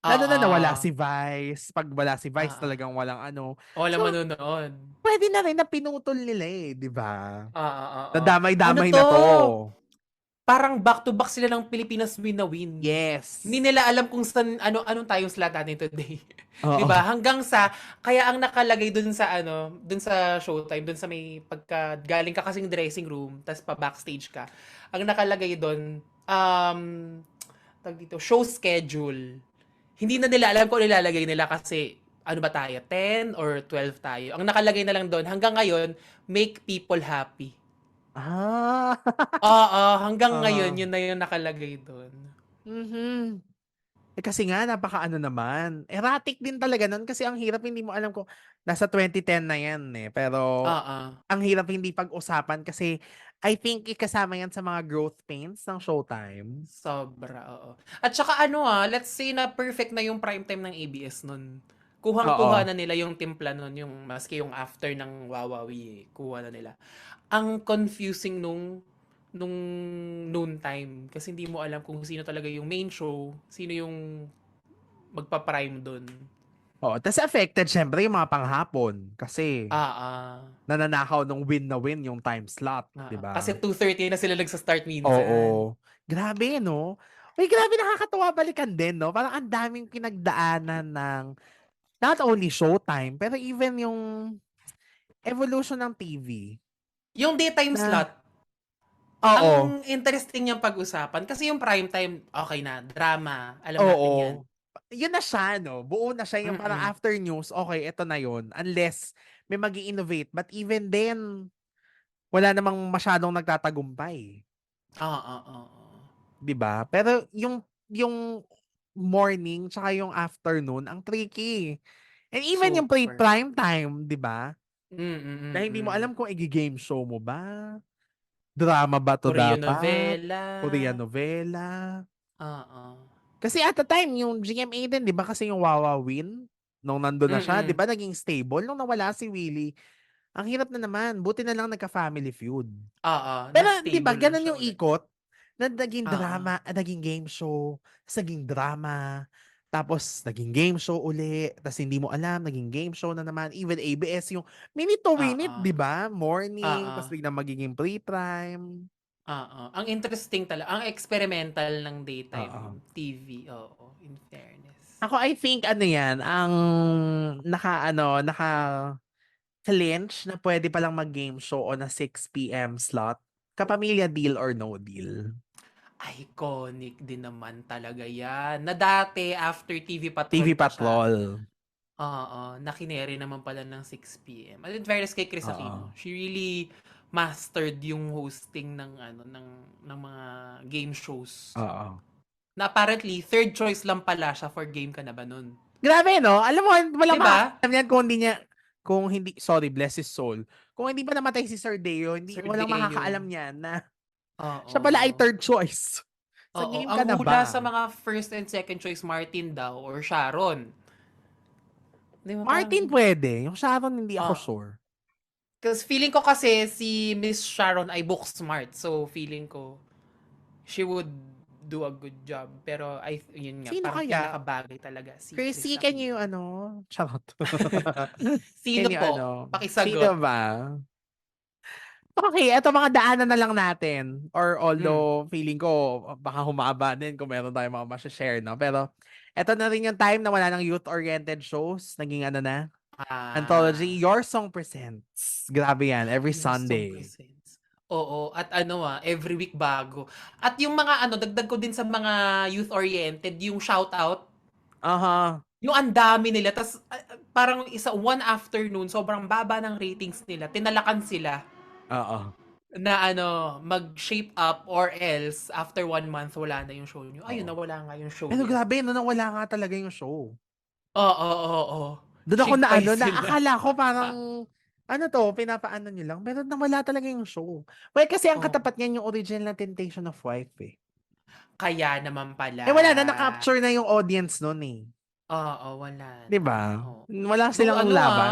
Lalo na nawala Oo. si Vice, 'pag wala si Vice Oo. talagang walang ano. Walang So, manonood. puwede na rin na pinutol nila, eh, 'di ba? Oo, oo. Ano Nadamay-damay 'to, na 'to. parang back to back sila ng Pilipinas win na win. Hindi Yes. nila alam kung saan anong tayong slot natin today. 'Di Oo. ba? Hanggang sa kaya ang nakalagay dun sa ano, dun sa Showtime, dun sa may pagka galing ka kasing dressing room, tas pa backstage ka. Ang nakalagay dun, tawag dito, show schedule. Hindi na nila alam kung ano ilalagay nila kasi ano ba tayo, 10 or 12 tayo. Ang nakalagay na lang doon hanggang ngayon, make people happy. Ah. Oo, hanggang ngayon Oo. yun na yung nakalagay doon. Mhm. Eh, kasi nga napakaano naman, erratic din talaga nun kasi ang hirap hindi mo alam kung nasa 2010 na yan, eh, pero Oo. ang hirap hindi pag-usapan kasi I think kasama yan sa mga growth pains ng Showtime. Sobra, oo. At saka ano let's say na perfect na yung prime time ng ABS nun. Oo. Kuhang-kuha na nila yung timpla nun, yung maski yung after ng Wawawi, kuha na nila. Ang confusing nung noon time kasi hindi mo alam kung sino talaga yung main show, sino yung magpa-prime dun. Oo, tas affected siyempre yung mga panghapon kasi Ah. nananakaw nung win na win yung time slot, 'di Kasi ba? 2:30 na sila nagsa-start minsan. Oo. Grabe 'no? Uy, grabe nakakatuwa balikan din 'no? Parang ang daming pinagdaanan ng not only Showtime, pero even yung evolution ng TV Yung daytime na slot, oo, ang interesting niyang pag-usapan kasi yung prime time, okay na, drama, alam natin yan. oo. Yun na siya 'no, buo na siya yung parang Mm. after news, okey eto na yun unless may mag-i-innovate but even then, wala namang masyadong nagtatagumpay, Oo. 'di ba? Pero yung morning tsaka yung afternoon ang tricky. And even yung Super. prime time, 'di ba? Na hindi mo Mm. alam kung igi-game show mo ba, drama ba 'to Korean dapat, novela. Korean novela. Oo. Kasi at the time, yung GMA din, di ba kasi yung Wawa Win, nung nandun na siya, di Mm. ba naging stable? Nung nawala si Willie, ang hirap na naman. Buti na lang nagka-family feud. Oo, Pero di ba, na-stable na ganun siya yung ulit. ikot? Na naging Oo. drama, naging game show, tapos naging drama, tapos naging game show uli, tapos hindi mo alam, naging game show na naman. Even ABS, yung minute to minute, Oo. di ba? Morning, Oo. tapos biglang magiging pre-prime. Oo. Ang interesting talaga, ang experimental ng Oo. daytime TV, oo, in fairness. Ako, I think, ano yan, ang naka-clinch na pwede palang mag-game show on a 6 p.m. slot. Kapamilya, Deal or No Deal. Iconic din naman talaga yan. Na dati, after TV TV Patrol pa siya, Patrol. oo, nakineri naman pala ng 6 p.m. At in fairness kay Chris Aquino, Oo. she really mastered yung hosting ng ano ng mga game shows. Oo. Na apparently third choice lang pala siya for Game Ka Na Ba nun. Grabe, no? Alam mo, 'Di walang ba? makakalam yan kung hindi, sorry, bless his soul. Kung hindi pa namatay si Sir Deo, Sir walang makakaalam Deo. niyan na siya pala ay Oo. third choice. Sa Oo, game ang ka na hula ba? sa mga first and second choice Martin daw or Sharon. 'Di ba parang Martin pwede. Yung Sharon, hindi ako ah, sure. Cause feeling ko kasi si Miss Sharon ay book smart. So feeling ko she would do a good job. Pero yun nga, Sino parang kaya? pinakabagay talaga si Chris Chrissy, can you, Aquino. charot. Sino Can you, po? sino Pakisagot. ba? Okay, eto mga daanan na lang natin. Or Mm. although, feeling ko, baka humaba din kung meron tayong mga share no? Pero, eto na rin yung time na wala ng youth-oriented shows. Naging ano na? Anthology, Ah, Your Song Presents. Grabe yan, every yung song Sunday. presents. Oo, at ano every week bago. At yung mga ano, dagdag ko din sa mga youth-oriented, yung shoutout, Aha. yung ang dami nila. Tas parang one afternoon, sobrang baba ng ratings nila. Tinalakan sila Oo. na ano, mag-shape up or else after 1 month wala na yung show nyo. Ayun, Oo. nawala nga yung show Pero nila. grabe, no, nawala nga talaga yung show. Oo, oo, oo. Doon ako na Shigpay na sila. akala ko parang, pinapaano nyo lang. Pero nawala talaga yung show. Well, kasi ang Oo. katapat niyan yung original na Temptation of Wife eh. Kaya naman pala. Wala na, na-capture na yung audience nun eh. Oo, wala 'Di na. ba? Oo. Wala Though silang ano laban.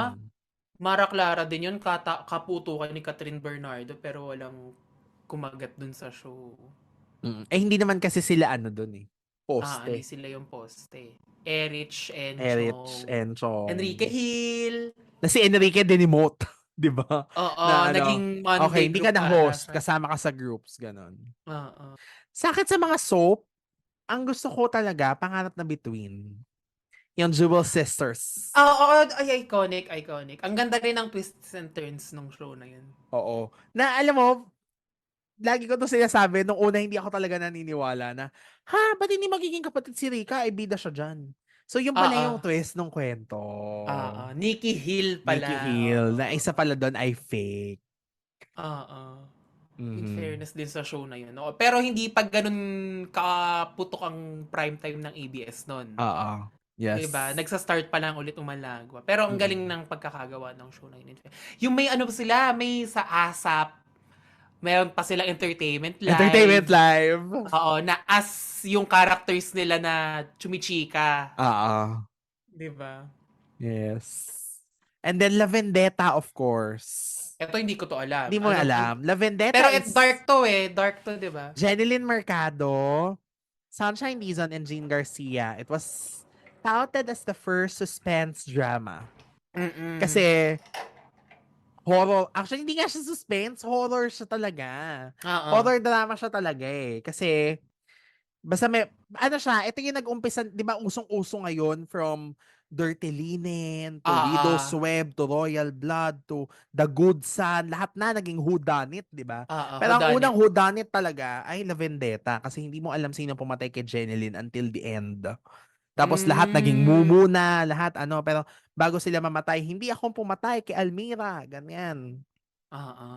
Mara Clara din yun, kaputukan ni Catherine Bernardo pero walang kumagat dun sa show. Hindi naman kasi sila ano dun eh, Hindi poste. sila yung poste. Erich, Erich, Enchong, Enrique Enchong. Hill. Na si Enrique Denimote, 'di ba? Oo, Na ano, naging okay, Monday hindi ka group na ata host, siya. kasama ka sa groups, ganun. Oo. Sa'kin sa mga soap, ang gusto ko talaga, Pangarap na Bituin. Yung Jewel Sisters. Oo, ay iconic, iconic. Ang ganda rin ng twists and turns nung show na yun. Oo. Na alam mo, lagi ko 'to sinasabi, nung una hindi ako talaga naniniwala na, ba't hindi magiging kapatid si Rika? Eh, bida siya diyan. So, yun pala Oo. yung twist nung kwento. Oo. Nikki Hill pala. Nikki Hill, na Oo. isa pala doon ay fake. Oo. In Mhm. fairness din sa show na yun. Oo. Pero hindi pa ganun kaputok ang prime time ng ABS nun. Oo. Diba? Yes. Nagsa-start pa lang ulit umalagwa. Pero ang galing Mm. ng pagkakagawa ng show na yun. Yung may ano pa sila, may sa ASAP, meron pa silang entertainment Entertainment live. Live. Oo, na as yung characters nila na chumichika. Oo. 'Di ba? Yes. And then La Vendetta, of course. Eto hindi ko to Hindi alam. mo Ano? alam. La Vendetta Pero is dark to eh. Dark to, 'di ba? Jeneline Mercado, Sunshine Dizon, and Jean Garcia. It was touted as the first suspense drama. Mm. Kasi horror. Actually, hindi nga siya suspense. Horror siya talaga. Oo. Horror drama siya talaga eh. Kasi, basta may, ano siya, ito yung nag-umpisa, di ba, usong-uso ngayon from Dirty Linen, to Widow's Oo. Web, to Royal Blood, to The Good Son, lahat na naging whodunit, di ba? Oo, Pero ang unang whodunit. whodunit talaga ay La Vendetta kasi hindi mo alam sino pumatay kay Jeneline until the end. Tapos lahat naging Hmm. mumu na, lahat ano, pero bago sila mamatay, hindi akong pumatay kay Almira, ganyan. Oo.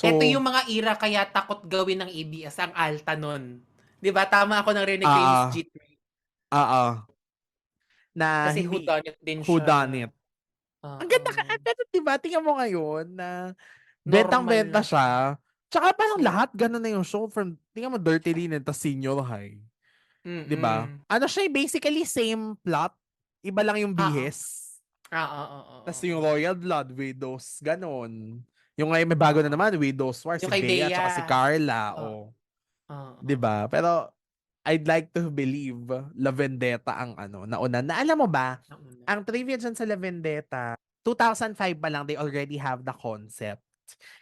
Eto So, yung mga era kaya takot gawin ng ABS ang Alta nun. 'Di ba? Tama ako ng rinig kay Miss ah, Jeet. na Kasi hindi whodunit din who siya. done it. Oo. Ang ganda, 'di ba? Tingnan mo ngayon na Normal bentang-benta na siya. siya. Tsaka parang So, lahat ganun na yung show from tingnan mo Dirty Linen tas Senior High. 'Di ba? Mm. Ano siya, basically same plot, iba lang yung Oo. bihis. Tas Oo. yung Royal Blood, Widows, ganon. Yung ngayon may bago na Oo. naman, Widows War, si Yung kay Bea tsaka si Bea. Carla. Oo. O, 'di Oo. ba? Pero I'd like to believe La Vendetta ang nauna. Na alam mo ba, Nauna. ang trivia dyan sa La Vendetta, 2005 pa lang they already have the concept.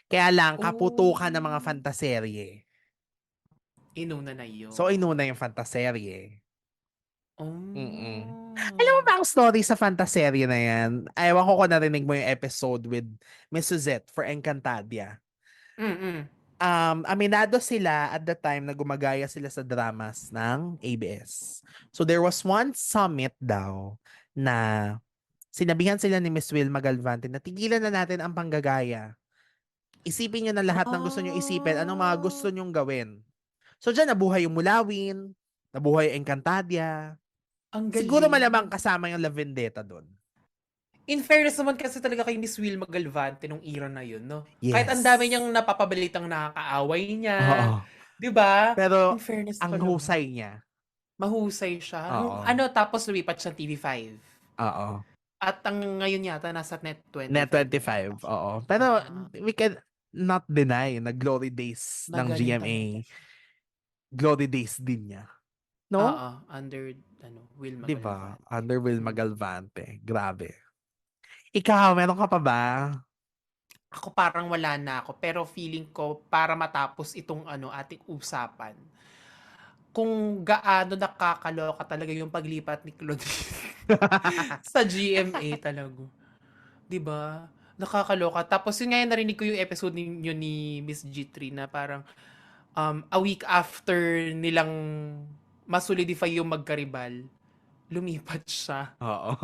Kaya lang, Oh, kaputukan ng mga fantaserye. inuna na So, yun. inuna yung fantaserye. Mm. Alam mo Oh. ba ang story sa fantaserye na yan? Ewan ko kung narinig mo yung episode with Miss Suzette for Encantadia. Mm. Aminado sila at the time na gumagaya sila sa dramas ng ABS. So there was one summit daw na sinabihan sila ni Miss Wilma Galvante na tigilan na natin ang panggagaya. Isipin nyo na lahat ng gusto nyo isipin, anong mga gusto Ah, nyong gawin. So dyan nabuhay yung Mulawin, nabuhay yung Encantadia. ang Siguro galing. malamang kasama yung La Vendetta doon. In fairness naman kasi talaga kay Miss Wilma Galvante nung era na yun, no? Kahit ang dami Yes. niyang napapabalitang nakakaaway niya, Oo. 'di ba? In Pero fairness ang talaga. husay niya. Mahusay siya. Oo. Tapos lumipat siya TV5. Oo. At ang ngayon yata nasa Net Net25 na yata 25, siya. oo. Pero we can not deny na glory days ng Magaling talaga GMA, siya. glory days din niya. No? Oo, under Wilma 'Di ba? Galvante. Under Wilma Mm. Galvante. Grabe. Ikaw, meron ka pa ba? Ako parang wala na ako, pero feeling ko para matapos itong ating usapan, kung gaano nakakaloka talaga yung paglipat ni Claudine sa GMA talaga. 'Di ba? Nakakaloka. Tapos yun nga yung narinig ko yung episode ninyo ni Miss G3 na parang a week after nilang masolidify yung magkaribal, lumipat siya. Oo.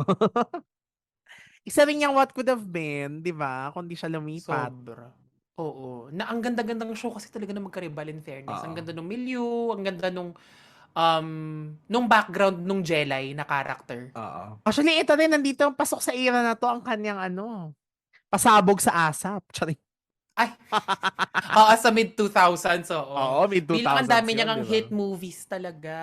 Isa rin yung what could have been, 'di ba? Kung di siya lumipat. Sobra. Oo. Na ang ganda-gandang show kasi talaga ng magkaribal, in fairness. Ang Oo. ganda nung milieu, ang ganda nung background nung Jelay na character. Oo. Actually, ito rin, nandito, pasok sa era na to ang kanyang pasabog sa ASAP. Charing. Ay, oo, sa mid-2000s, oo. Oo, mid Bilang ang 2000s dami yun, niyang 'di ba? hit movies talaga.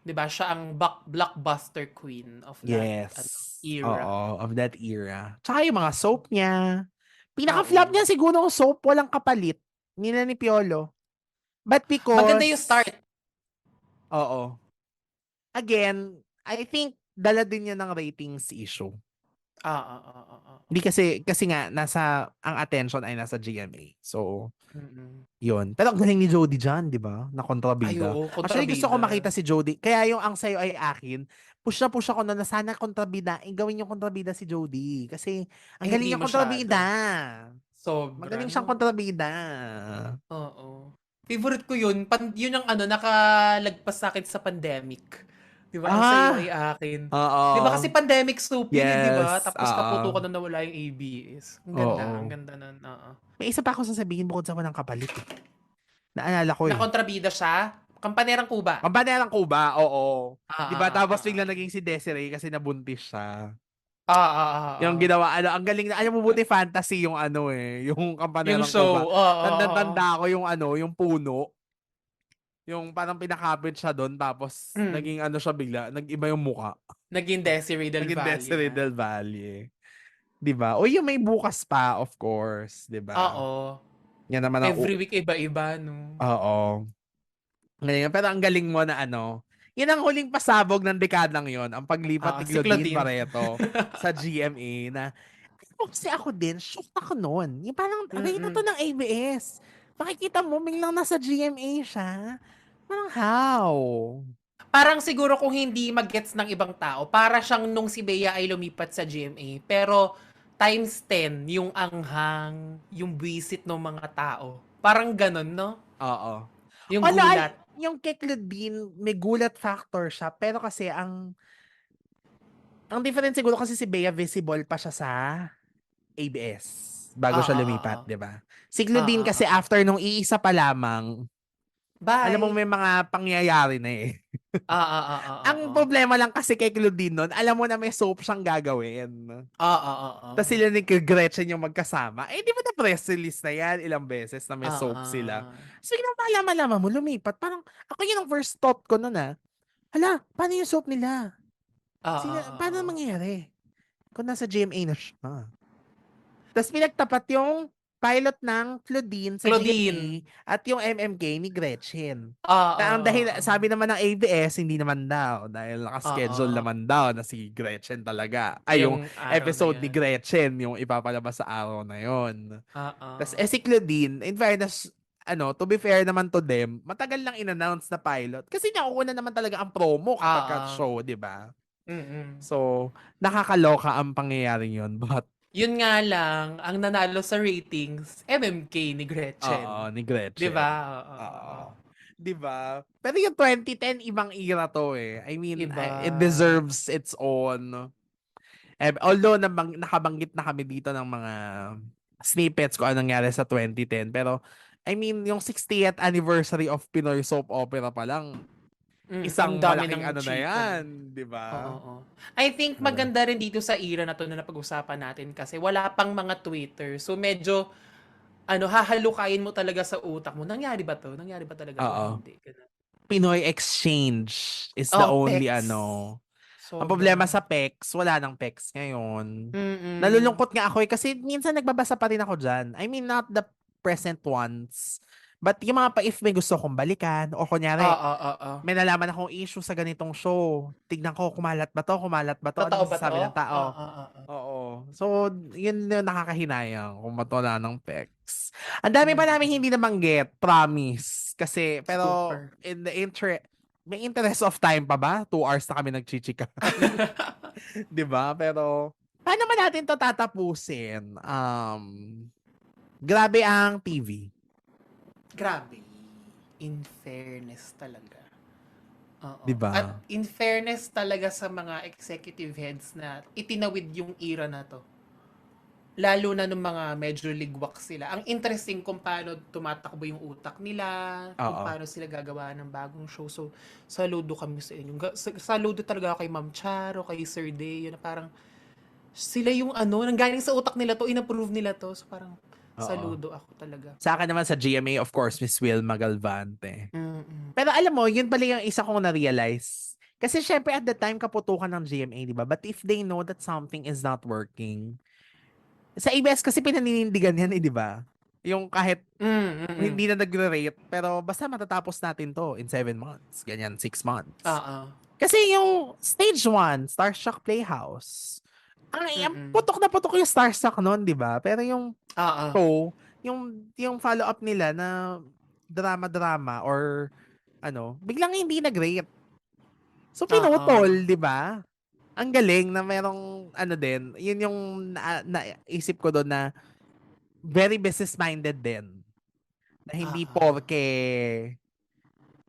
'Di ba? Siya ang blockbuster queen of that Yes. era. Oo, of that era. Tsaka yung mga soap niya. Pinaka-flop Oo. niya siguro ang soap, walang kapalit. Nila ni Piolo. But Maganda yung because, start. oo. Again, I think dala din niya ng ratings issue. Oo. Hindi kasi nga ang attention ay nasa GMA. So, Mm. yun. Pero ang galing ni Jody dyan, di ba? Na Ay, kontrabida. oo, Actually, gusto ko kontrabida. makita si Jody. Kaya yung Ang Sayo Ay Akin, push na push ako na sana kontrabida. Gawin yung kontrabida si Jody. Kasi ang Eh, galing hindi niya kontrabida. masyado. Sobra, Magaling siyang no? kontrabida. Oo. Favorite ko yun. Yun ang nakalagpas sa akin sa pandemic. Di ba? Ang sayo ay Ah, akin. Di ba kasi oo. pandemic soapin eh, di ba? Yes, Tapos oo. kaputukan na nawala yung ABS. Ang Oo. ganda nun, oo. May isa pa ako sasabihin bukod sa walang kapalit eh. Naalala ko Na eh. kontrabida siya, Kampanerang Kuba. Kampanerang Kuba, oo. Ah, Di ah, ba? ah, Tapos ah, bigla ah. naging si Desiree kasi nabuntis siya. Yung Ah. ginawa, ang galing na, alam mo buti fantasy yung yung Yung Kampanerang Kuba. show, oo. Tanda ko yung yung puno. Yung parang pinakapit siya doon, tapos Mm. naging siya bigla, nag-iba yung muka. Naging Desiree Del Naging Valle Desiree na. Del Valle. 'Di ba? O yung may bukas pa, of course, 'di ba? Oo. Yan naman ang Every week iba-iba, no? oo. Ngayon, pero ang galing mo na yan ang huling pasabog ng dekadang yon, ang paglipat Oo, ni si Claudine Claudine. Barreto sa GMA na, kasi ako din, shocked ako noon. Yung parang, aray na to Mm. ng ABS. Makikita mo, biglang nasa GMA siya. Parang how? Parang siguro kung hindi mag-gets ng ibang tao, para siyang nung si Bea ay lumipat sa GMA, pero times 10 yung anghang, yung visit ng mga tao. Parang ganun, no? Oo. Yung Wala, gulat. yung kay Claudine, may gulat factor siya, pero kasi ang difference siguro kasi si Bea visible pa siya sa ABS bago siya lumipat, Oo. 'di ba? Si Claudine kasi after nung iisa pa lamang, Alam mo Bye. may mga pangyayari na eh. Ang Oo. problema lang kasi kay Claudine nun, alam mo na may soap siyang gagawin. Tapos Oo. sila ni Gretchen yung magkasama. Eh, di ba na press release na yan ilang beses na may soap sila? Oo. So, yung malaman mo, lumipat. Parang, ako yun ang first thought ko nun hala, paano yung soap nila? Paano Oo. mangyayari? Kung nasa GMA na siya. Tapos pinagtapat yung pilot ng Claudine sa GMA Claudine. at yung MMK ni Gretchen. Na ang dahil, Oo. sabi naman ng ABS, hindi naman daw. Dahil nakaschedule Oo. naman daw na si Gretchen talaga. Ay, yung Yung araw na episode ni yun. Gretchen, yung ipapalabas sa araw na yon. Tapos, Oo. si Claudine, in fairness, to be fair naman to them, matagal lang in-announce na pilot. Kasi nakukuha naman talaga ang promo kapag Oo. show, di ba? Mm. So, nakakaloka ang pangyayaring yun. But, Yun nga lang, ang nanalo sa ratings, MMK ni oo, Gretchen. ni 'Di ba? Gretchen. Oo. Oo. 'Di ba? Pero yung 2010, ibang era to eh. I mean, Iba. it deserves its own. Although nakabanggit na kami dito ng mga snippets kung anong nangyari sa 2010. Pero, I mean, yung 60th anniversary of Pinoy soap opera pa lang, Ang isang dami malaking ng ano na chika. yan. 'Di ba? Oo. I think Oo. maganda rin dito sa era na to na napag-usapan natin kasi wala pang mga Twitter. So medyo hahalukayin mo talaga sa utak mo. Nangyari ba to? Nangyari ba talaga to? Oo. Hindi. Ganun. Pinoy Exchange is the Oh, only Pex. Ang problema Sobra. sa PEX, wala nang PEX ngayon. Mm. Nalulungkot nga ako kasi minsan nagbabasa pa rin ako dyan. I mean, not the present ones. But yung mga if may gusto kong balikan, o kunyari, Oo. may nalaman akong issue sa ganitong show. Tignan ko, kumalat ba to? Ano Totoo ba to? masasabi ng tao? Oo. Oo. So, yun yung nakakahinayang kung wala ng PEX. Ang dami pa namin hindi nabanggit, promise. Kasi, pero, Super. may interest of time pa ba? 2 hours na kami nagchichika. 'Di ba? Pero paano ba natin 'to tatapusin? Grabe ang TV. Grabe. In fairness talaga. 'Di Oo. ba? At in fairness talaga sa mga executive heads na itinawid yung era na to. Lalo na nung mga medyo ligwak sila. Ang interesting kung paano tumatakbo yung utak nila, kung Oo. paano sila gagawa ng bagong show. So, saludo kami sa inyo. Saludo talaga ako kay Ma'am Charo, kay Sir Day, na parang sila yung nanggaling sa utak nila to, inapprove nila to. So, parang Oo. saludo ako talaga. Sa akin naman sa GMA, of course, Miss Wilma Galvante. Mm-mm. Pero alam mo, yun pala yung isa kong na-realize. Kasi syempre at the time, kaputukan ng GMA, di ba? But if they know that something is not working, sa ABS kasi pinaninindigan yan di ba? Yung kahit Mm-mm. hindi na nagre-rate, pero basta matatapos natin to in 7 months, ganyan, 6 months. Oo. Kasi yung stage 1, Starstruck Playhouse, ang Mm-mm. putok yung Starstruck noon, di ba? Pero yung Oo. show, yung follow-up nila na drama-drama or biglang hindi nag-rate. So, Oo. pinutol, di ba? Ang galing na merong din, yun yung naisip ko doon na very business-minded din. Na hindi Oo. porke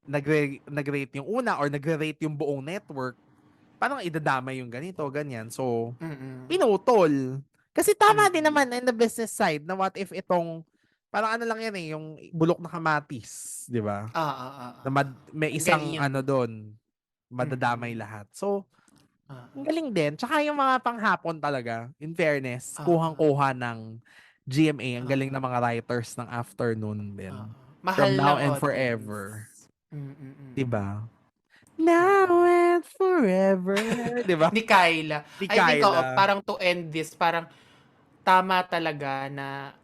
nag-rate yung una or nagre-rate yung buong network, parang idadamay yung ganito, ganyan. So, Mm-mm. pinutol. Kasi tama din Mm-mm. naman in the business side na what if parang lang yan yung bulok na kamatis, di ba? Oo. Na may Ang isang galing. doon, madadamay Mm-mm. lahat. So, ang Oo. galing din. Tsaka yung mga panghapon talaga, in fairness, Oo. kuhang-kuha ng GMA. Ang galing Oo. ng mga writers ng afternoon din. Oo. Mahal From now ng and audience. forever. Mm-mm. Diba? Now and forever. Diba? Ni Kyla. Ni I think, Kyla. parang to end this, parang tama talaga na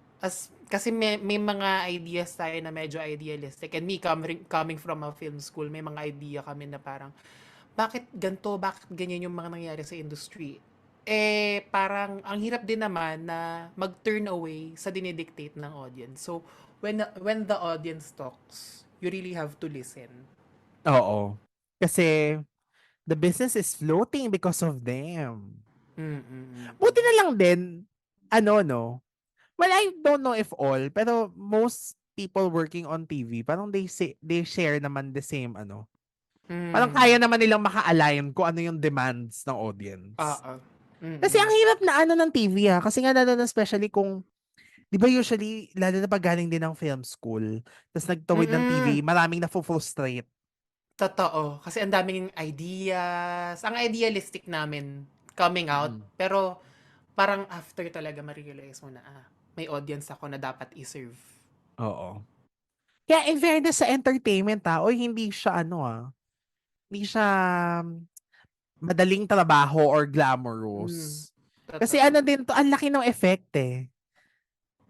kasi may mga ideas tayo na medyo idealistic, and me coming from a film school, may mga idea kami na parang bakit ganto, bakit ganyan yung mga nangyayari sa industry. Parang ang hirap din naman na mag-turn away sa dinidictate ng audience. So when the audience talks, you really have to listen. Oo. Kasi the business is floating because of them. Mm. Buti na lang din, no? Well, I don't know if all, pero most people working on TV, parang they share naman the same, parang kaya naman nilang maka-align kung ano yung demands ng audience. Oo. Kasi ang Mm. hirap na ng TV kasi nga lalo na especially kung 'Di ba usually, lalo na pag galing din ng film school, tas nagtawid ng TV, Mm. maraming nafo-frustrate. Totoo. Kasi ang daming ideas. Ang idealistic namin coming out. Mm. Pero parang after talaga ma-realize mo na, may audience ako na dapat i-serve. Oo. Kaya in fairness sa entertainment, oy hindi siya ano, hindi siya madaling trabaho or Mm. glamorous. Kasi Totoo. ano din 'to, ang laki ng effect, eh.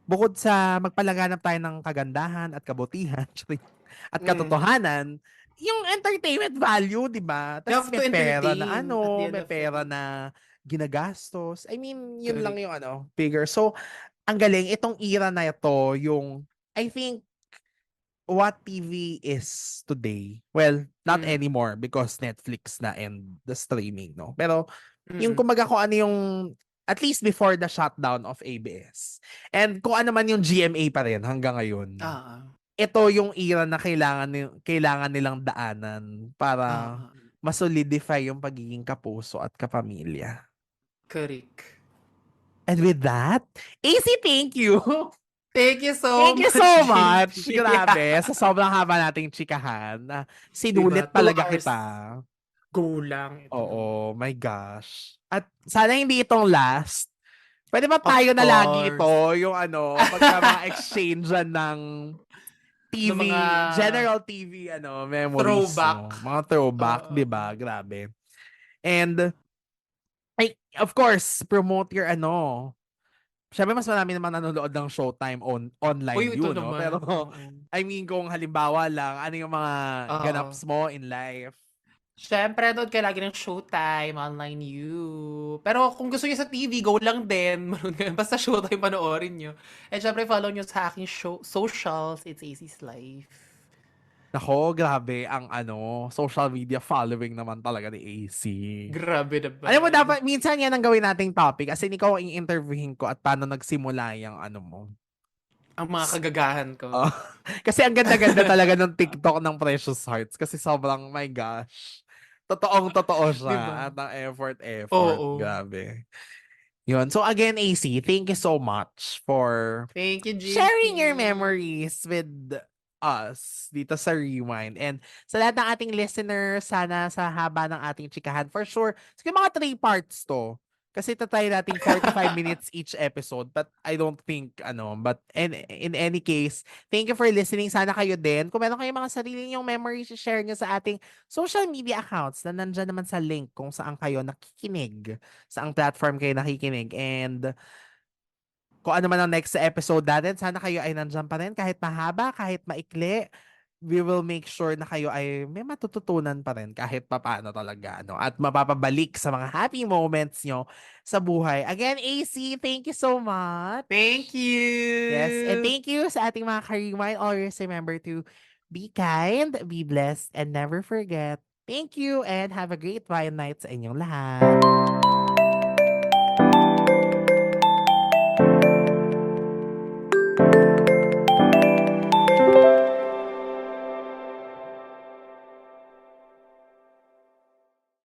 Bukod sa magpalaganap tayo ng kagandahan at kabutihan, at Mm. katotohanan, yung entertainment value, 'di ba? You Tas have may to pera na entertain at the end may of the pera day. na ginagastos. I mean, yun lang Correct. yung figure. So, ang galing itong era na ito, yung I think what TV is today. Well, not Mm. anymore because Netflix na and the streaming, no? Pero yung Mm. kumbaga kung ano yung at least before the shutdown of ABS. And kung ano man yung GMA pa rin hanggang ngayon. Ah. Ito yung era na kailangan nilang daanan para Ah. ma-solidify yung pagiging kapuso at kapamilya. Correct. And with that, AC, thank you. Thank you so Thank you much, so much. JP. Grabe, sa sobrang haba nating chikahan, Diba? sinulit 2 talaga hours. kita. Go lang. Ito naman. Oo, my gosh. At sana hindi itong last. Pwede ba Of tayo na lagi ito, course. yung pagka mga exchange ng Ng TV, mga general TV, memories, throwback. no? Mga throwback, Oo. di ba? Grabe. And, of course, promote your Siyempre, mas marami naman nanonood ng Showtime online Uy, ito yun, no? Pero, naman. Oo. I mean, kung halimbawa lang, ano yung mga Oo. ganaps mo in life? Siyempre, nood ka lagi ng Showtime, Online You. Pero kung gusto niyo sa TV, go lang din. Manood kayo. Basta Showtime panoorin niyo. And syempre, follow niyo sa aking socials. It's AC's Life. Nako, grabe ang social media following naman talaga ni AC. Grabe Alam mo, naman. dapat, minsan yan ang gawin nating topic kasi ikaw ang i-interviewin ko at paano nagsimula yung mo. Ang mga kagagahan ko. Oh, kasi ang ganda-ganda talaga ng TikTok ng Precious Hearts kasi sobrang, my gosh. Totoong-totoo Di siya ba? at ang effort. Oo. Grabe. Yun. So again, AC, thank you so much for Thank you, sharing your JP. memories with us dito sa Rewind. And sa lahat ng ating listeners, sana sa haba ng ating chikahan, for sure, siguro mga 3 parts to. Kasi tatry nating 45 minutes each episode. But I don't think, but in any case, thank you for listening. Sana kayo din. Kung meron kayong mga sarili nyong memories, share nyo sa ating social media accounts na nandyan naman sa link kung saan kayo nakikinig. Saang platform kayo nakikinig. And kung ano man ang next episode natin, sana kayo ay nandyan pa rin kahit mahaba, kahit maikli. We will make sure na kayo ay may matututunan pa rin kahit papaano talaga. At mapapabalik sa mga happy moments nyo sa buhay. Again, AC, thank you so much. Thank Yes, and you. thank you sa ating mga ka-rewind. Always remember to be kind, be blessed, and never forget. Thank you and have a great Ryan night sa inyong lahat.